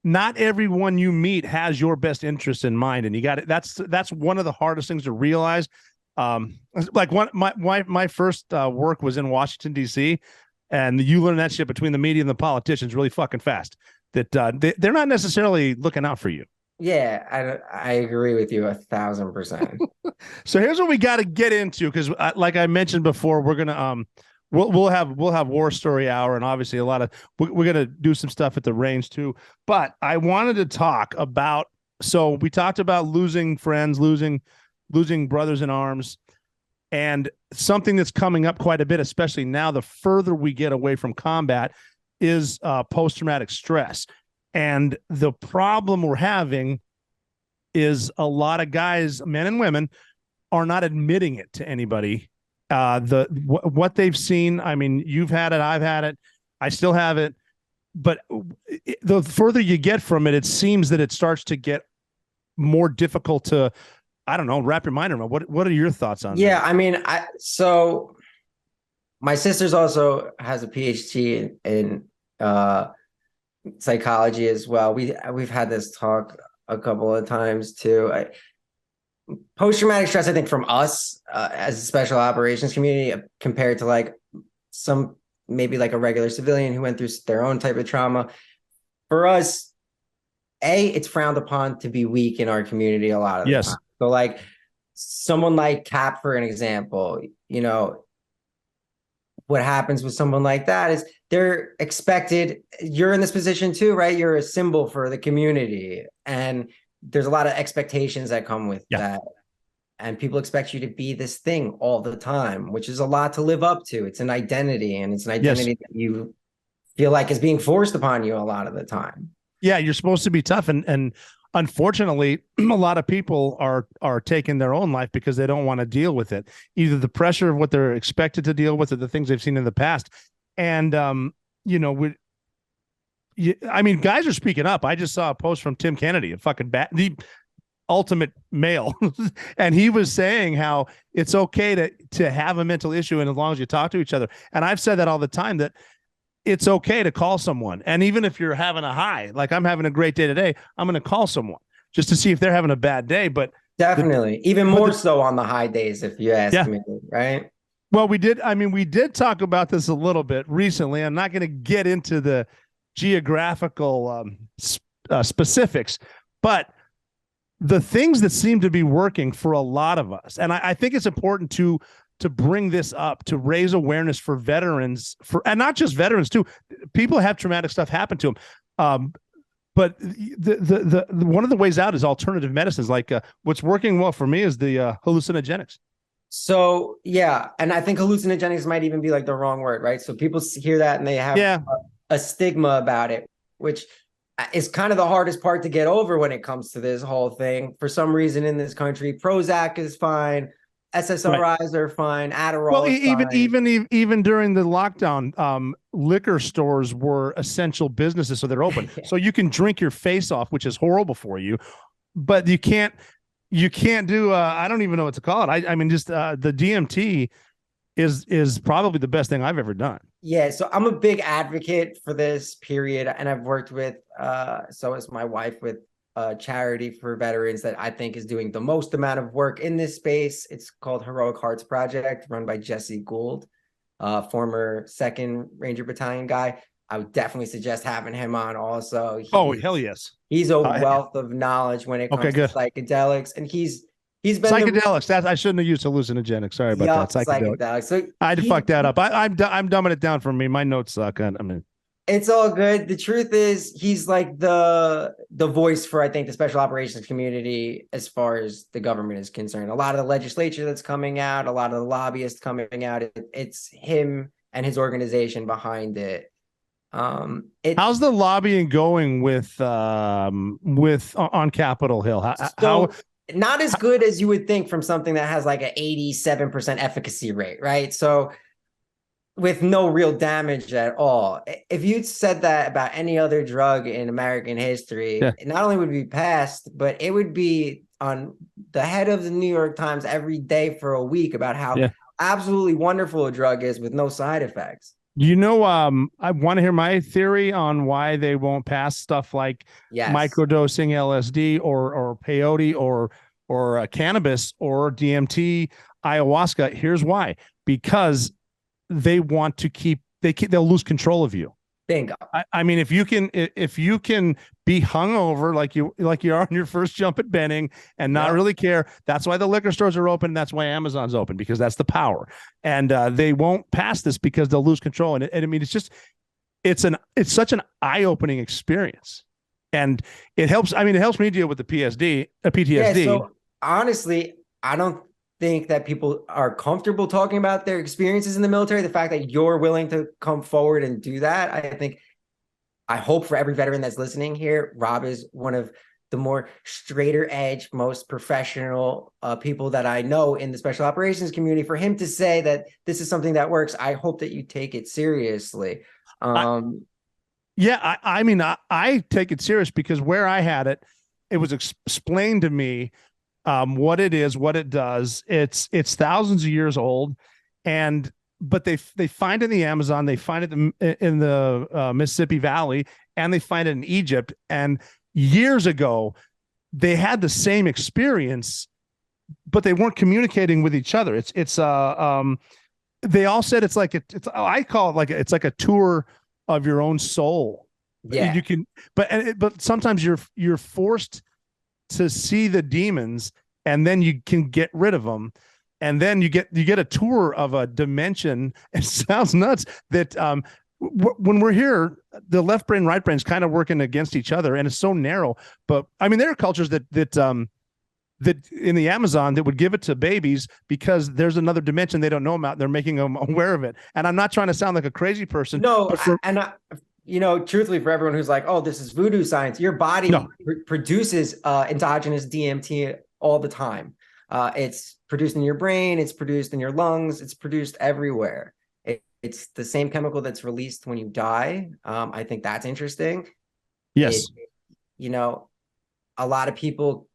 not everyone you meet has your best interest in mind, and you got it. That's one of the hardest things to realize. Like my first work was in Washington D.C., and you learn that shit between the media and the politicians really fucking fast. That they're not necessarily looking out for you. Yeah, I agree with you 1,000%. So here's what we got to get into, because like I mentioned before, we're gonna we'll have war story hour, and obviously a lot of we're gonna do some stuff at the range too. But I wanted to talk about, so we talked about losing friends, losing brothers in arms, and something that's coming up quite a bit, especially now the further we get away from combat, is post-traumatic stress. And the problem we're having is a lot of guys, men and women, are not admitting it to anybody. What they've seen, I mean, you've had it, I've had it, I still have it, but the further you get from it, it seems that it starts to get more difficult to, I don't know, wrap your mind around. What are your thoughts on that? Yeah, I mean, so my sister's also has a PhD in psychology as well. We've had this talk a couple of times too. Post-traumatic stress, I think, from us as a special operations community, compared to like some maybe like a regular civilian who went through their own type of trauma, for us, it's frowned upon to be weak in our community a lot of the time. So like someone like Cap, for an example, you know, what happens with someone like that is they're expected, you're in this position too, right? You're a symbol for the community, and there's a lot of expectations that come with that. And people expect you to be this thing all the time, which is a lot to live up to. It's an identity, and it's an identity that you feel like is being forced upon you a lot of the time. Yeah, you're supposed to be tough, and unfortunately, a lot of people are taking their own life because they don't want to deal with it. Either the pressure of what they're expected to deal with, or the things they've seen in the past. And you know, I mean, guys are speaking up. I just saw a post from Tim Kennedy, the ultimate male, and he was saying how it's okay to have a mental issue, and as long as you talk to each other. And I've said that all the time, that it's okay to call someone. And even if you're having a high, like I'm having a great day today, I'm going to call someone just to see if they're having a bad day. But definitely, even more so on the high days, if you ask me, right? Well, we did talk about this a little bit recently. I'm not going to get into the geographical specifics, but the things that seem to be working for a lot of us, and I think it's important to bring this up, to raise awareness for veterans, and not just veterans too. People have traumatic stuff happen to them. But the one of the ways out is alternative medicines. Like what's working well for me is the hallucinogenics. So yeah, and I think hallucinogenics might even be like the wrong word, right? So people hear that and they have a stigma about it, which is kind of the hardest part to get over when it comes to this whole thing. For some reason in this country, Prozac is fine, SSRIs are fine, Adderall. Well, even during the lockdown, liquor stores were essential businesses, so they're open. So you can drink your face off, which is horrible for you, but you can't do I don't even know what to call it. I mean, just the DMT is probably the best thing I've ever done. Yeah, so I'm a big advocate for this period, and I've worked with so is my wife, with a charity for veterans that I think is doing the most amount of work in this space. It's called Heroic Hearts Project, run by Jesse Gould, former 2nd Ranger Battalion guy. I would definitely suggest having him on also. Hell yes. He's a wealth of knowledge when it comes to psychedelics, and he's been psychedelics. That I shouldn't have used hallucinogenics. Sorry about that. Psychedelics. So I had to fuck that up. I'm dumbing it down for me. My notes suck. I mean, it's all good. The truth is, he's like the voice for, I think, the special operations community as far as the government is concerned. A lot of the legislature that's coming out, a lot of the lobbyists coming out, it's him and his organization behind it. How's the lobbying going with on Capitol Hill? How not as good as you would think from something that has like an 87% efficacy rate, right? So with no real damage at all. If you'd said that about any other drug in American history, it not only would be passed, but it would be on the head of the New York Times every day for a week about how absolutely wonderful a drug is with no side effects. I want to hear my theory on why they won't pass stuff like Yes. microdosing LSD or peyote or cannabis or DMT, ayahuasca. Here's why: because they want to they'll lose control of you. Bingo. I mean, if you can be hungover like you are on your first jump at Benning and not really care, that's why the liquor stores are open. That's why Amazon's open, because that's the power. And they won't pass this because they'll lose control. And I mean, it's such an eye-opening experience, and it helps. I mean, it helps me deal with the PTSD. Yeah, so honestly, I don't think that people are comfortable talking about their experiences in the military. The fact that you're willing to come forward and do that, I hope for every veteran that's listening here, Rob is one of the more straighter edge, most professional people that I know in the special operations community. For him to say that this is something that works, I hope that you take it seriously. I mean, I take it serious because where I had it, it was explained to me what it is, what it does. It's thousands of years old, but they find it in the Amazon, they find it in the Mississippi Valley, and they find it in Egypt. And years ago, they had the same experience, but they weren't communicating with each other. They all said I call it it's like a tour of your own soul. Yeah, you can, but sometimes you're forced to see the demons, and then you can get rid of them, and then you get a tour of a dimension. It sounds nuts that when we're here, the left brain, right brain is kind of working against each other, and it's so narrow. But I mean, there are cultures that in the Amazon that would give it to babies because there's another dimension they don't know about. They're making them aware of it. And I'm not trying to sound like a crazy person. No, truthfully, for everyone who's like, oh, this is voodoo science, your body produces endogenous DMT all the time. It's produced in your brain, it's produced in your lungs, it's produced everywhere. It's the same chemical that's released when you die. I think that's interesting. Yes. A lot of people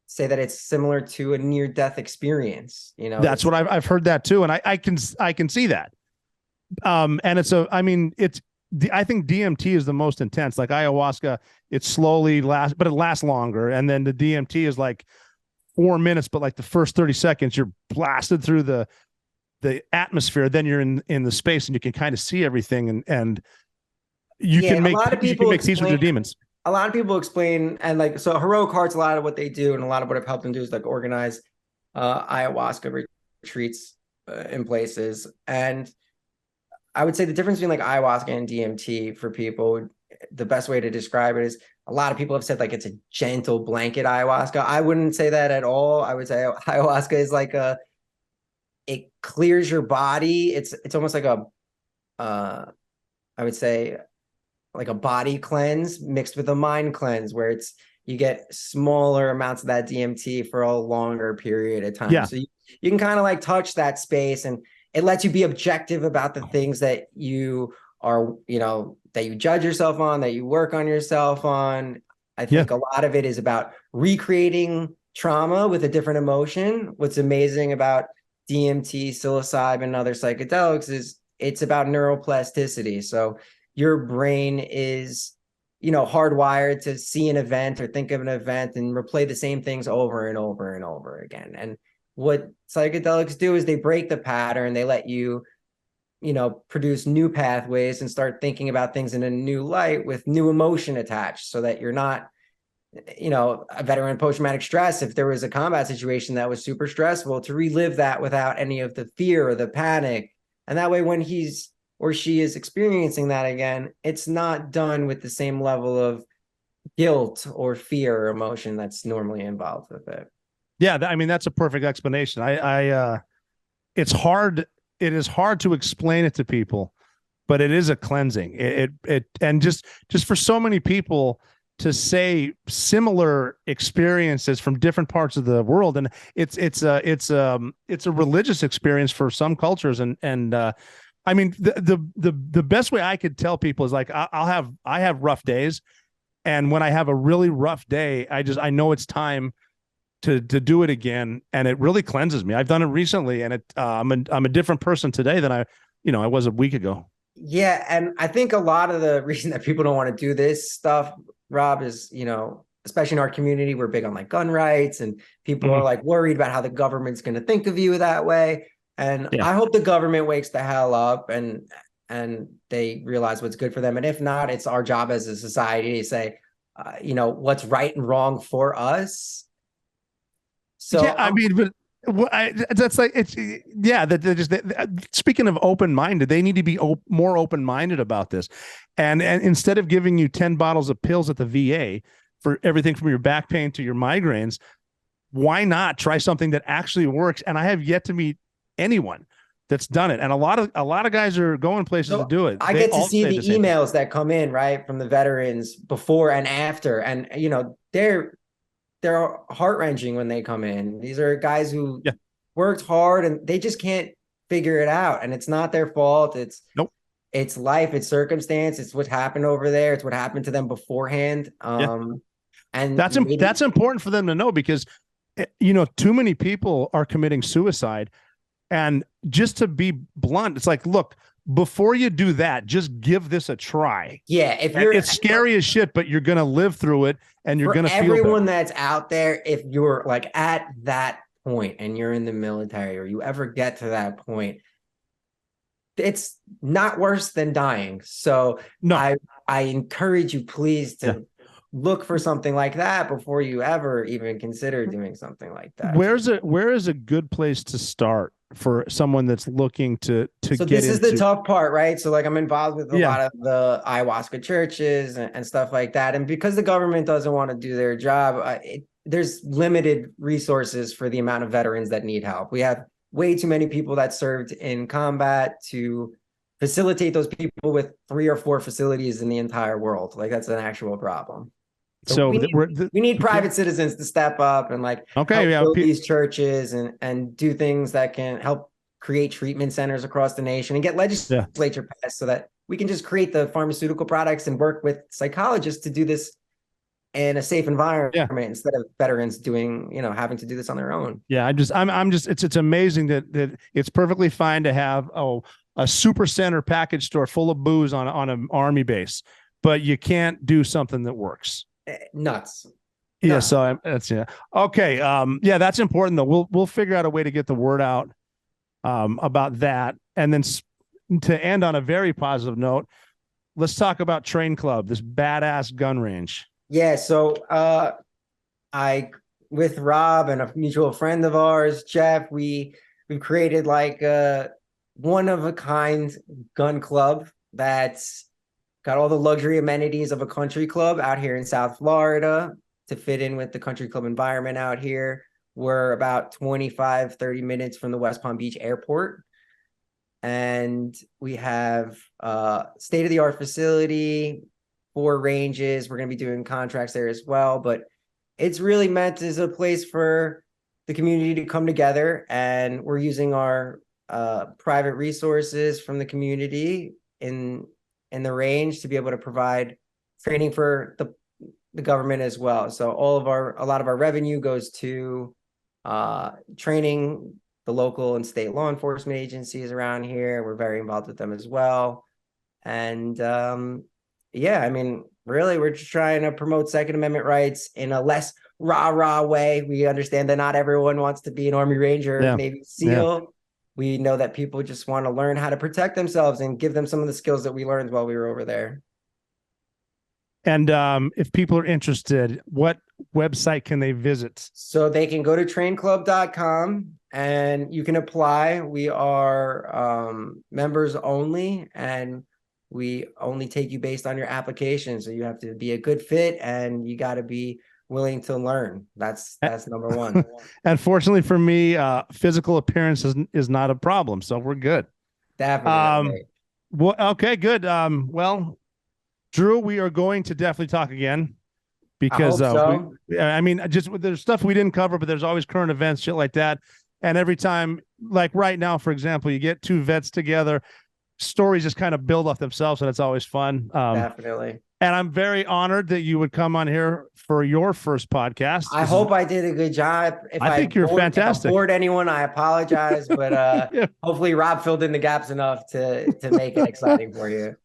say that it's similar to a near-death experience. That's what I've heard that too, and I can see that. And I think DMT is the most intense. Like ayahuasca, it slowly lasts, but it lasts longer. And then the DMT is like 4 minutes, but like the first 30 seconds, you're blasted through the atmosphere. Then you're in the space, and you can kind of see everything, and you can make peace with your demons. A lot of people explain, and so Heroic Hearts, a lot of what they do and a lot of what I've helped them do is like organize ayahuasca retreats in places. And I would say the difference between like ayahuasca and DMT for people, the best way to describe it is a lot of people have said like it's a gentle blanket ayahuasca. I wouldn't say that at all. I would say ayahuasca is like it clears your body. It's almost like I would say like a body cleanse mixed with a mind cleanse, where you get smaller amounts of that DMT for a longer period of time. Yeah. So you can kind of like touch that space, and it lets you be objective about the things that you are, that you judge yourself on, that you work on yourself on. I think a lot of it is about recreating trauma with a different emotion. What's amazing about DMT, psilocybin, and other psychedelics is it's about neuroplasticity. So your brain is, hardwired to see an event or think of an event and replay the same things over and over and over again. And what psychedelics do is they break the pattern. They let you, produce new pathways and start thinking about things in a new light with new emotion attached, so that you're not, a veteran post-traumatic stress. If there was a combat situation that was super stressful, to relive that without any of the fear or the panic. And that way, when he's or she is experiencing that again, it's not done with the same level of guilt or fear or emotion that's normally involved with it. Yeah, that's a perfect explanation. It's hard. It is hard to explain it to people, but it is a cleansing. And just for so many people to say similar experiences from different parts of the world, and it's a religious experience for some cultures, and the best way I could tell people is like I have rough days, and when I have a really rough day, I know it's time to do it again, and it really cleanses me. I've done it recently, and I'm a different person today than I was a week ago. Yeah, and I think a lot of the reason that people don't want to do this stuff, Rob, is, especially in our community, we're big on like gun rights, and people are like worried about how the government's going to think of you that way. And I hope the government wakes the hell up and they realize what's good for them. And if not, it's our job as a society to say, what's right and wrong for us. So yeah, I mean, but that's like speaking of open-minded, they need to be more open-minded about this, and instead of giving you 10 bottles of pills at the VA for everything from your back pain to your migraines, why not try something that actually works? And I have yet to meet anyone that's done it, and a lot of guys are going places to do it. I get to see the emails that come in, right, from the veterans before and after, and they're heart-wrenching when they come in. These are guys who worked hard and they just can't figure it out. And it's not their fault. It's life, it's circumstance, it's what happened over there. It's what happened to them beforehand. And that's important for them to know, because, too many people are committing suicide. And just to be blunt, it's like, look, before you do that, just give this a try. Yeah, it's scary as shit, but you're going to live through it, and you're going to feel everyone that's out there. If you're like at that point and you're in the military, or you ever get to that point, it's not worse than dying. So no, I encourage you, please, to look for something like that before you ever even consider doing something like that. Where is a good place to start for someone that's looking to so get this is into... the tough part, right? So like, I'm involved with a lot of the ayahuasca churches and stuff like that, and because the government doesn't want to do their job, there's limited resources for the amount of veterans that need help. We have way too many people that served in combat to facilitate those people with 3 or 4 facilities in the entire world. Like, that's an actual problem. So we need private citizens to step up and help build these churches and do things that can help create treatment centers across the nation and get legislature passed, so that we can just create the pharmaceutical products and work with psychologists to do this in a safe environment instead of veterans doing, having to do this on their own. Yeah, I'm just it's amazing that it's perfectly fine to have a super center package store full of booze on an army base, but you can't do something that works. Nuts. Yeah, so that's okay. That's important though. We'll figure out a way to get the word out about that, and then to end on a very positive note, let's talk about Train Club, this badass gun range. Yeah, so I, with Rob and a mutual friend of ours, Jeff, we've created like a one-of-a-kind gun club that's got all the luxury amenities of a country club out here in South Florida to fit in with the country club environment out here. We're about 25-30 minutes from the West Palm Beach airport. And we have a state-of-the-art facility, 4 ranges. We're going to be doing contracts there as well. But it's really meant as a place for the community to come together. And we're using our private resources from the community in the range to be able to provide training for the government as well. So a lot of our revenue goes to training the local and state law enforcement agencies around here. We're very involved with them as well. And really, we're just trying to promote Second Amendment rights in a less rah-rah way. We understand that not everyone wants to be an Army Ranger or Navy SEAL. Yeah. We know that people just want to learn how to protect themselves and give them some of the skills that we learned while we were over there. And if people are interested, what website can they visit? So they can go to trainclub.com and you can apply. We are members only, and we only take you based on your application. So you have to be a good fit and you got to be willing to learn. That's number one. And fortunately for me, physical appearance is not a problem, so we're good. Definitely. Well, okay, good. Well, Drew, we are going to definitely talk again, because there's stuff we didn't cover, but there's always current events, shit like that. And every time, like right now, for example, you get 2 vets together, stories just kind of build off themselves, and it's always fun. Definitely. And I'm very honored that you would come on here for your first podcast. I hope I did a good job. If I think you're fantastic. If I bored anyone, I apologize, but hopefully Rob filled in the gaps enough to make it exciting for you.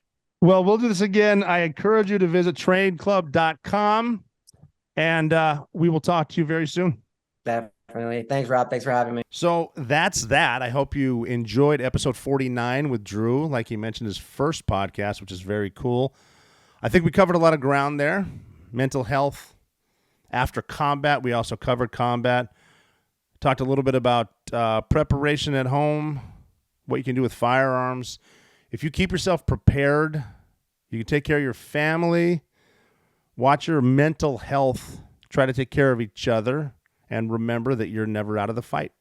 Well, we'll do this again. I encourage you to visit trainedclub.com, and we will talk to you very soon. Definitely. Thanks, Rob. Thanks for having me. So that's that. I hope you enjoyed episode 49 with Drew, like he mentioned, his first podcast, which is very cool. I think we covered a lot of ground there. Mental health after combat. We also covered combat. Talked a little bit about preparation at home, what you can do with firearms. If you keep yourself prepared, you can take care of your family, watch your mental health, try to take care of each other, and remember that you're never out of the fight.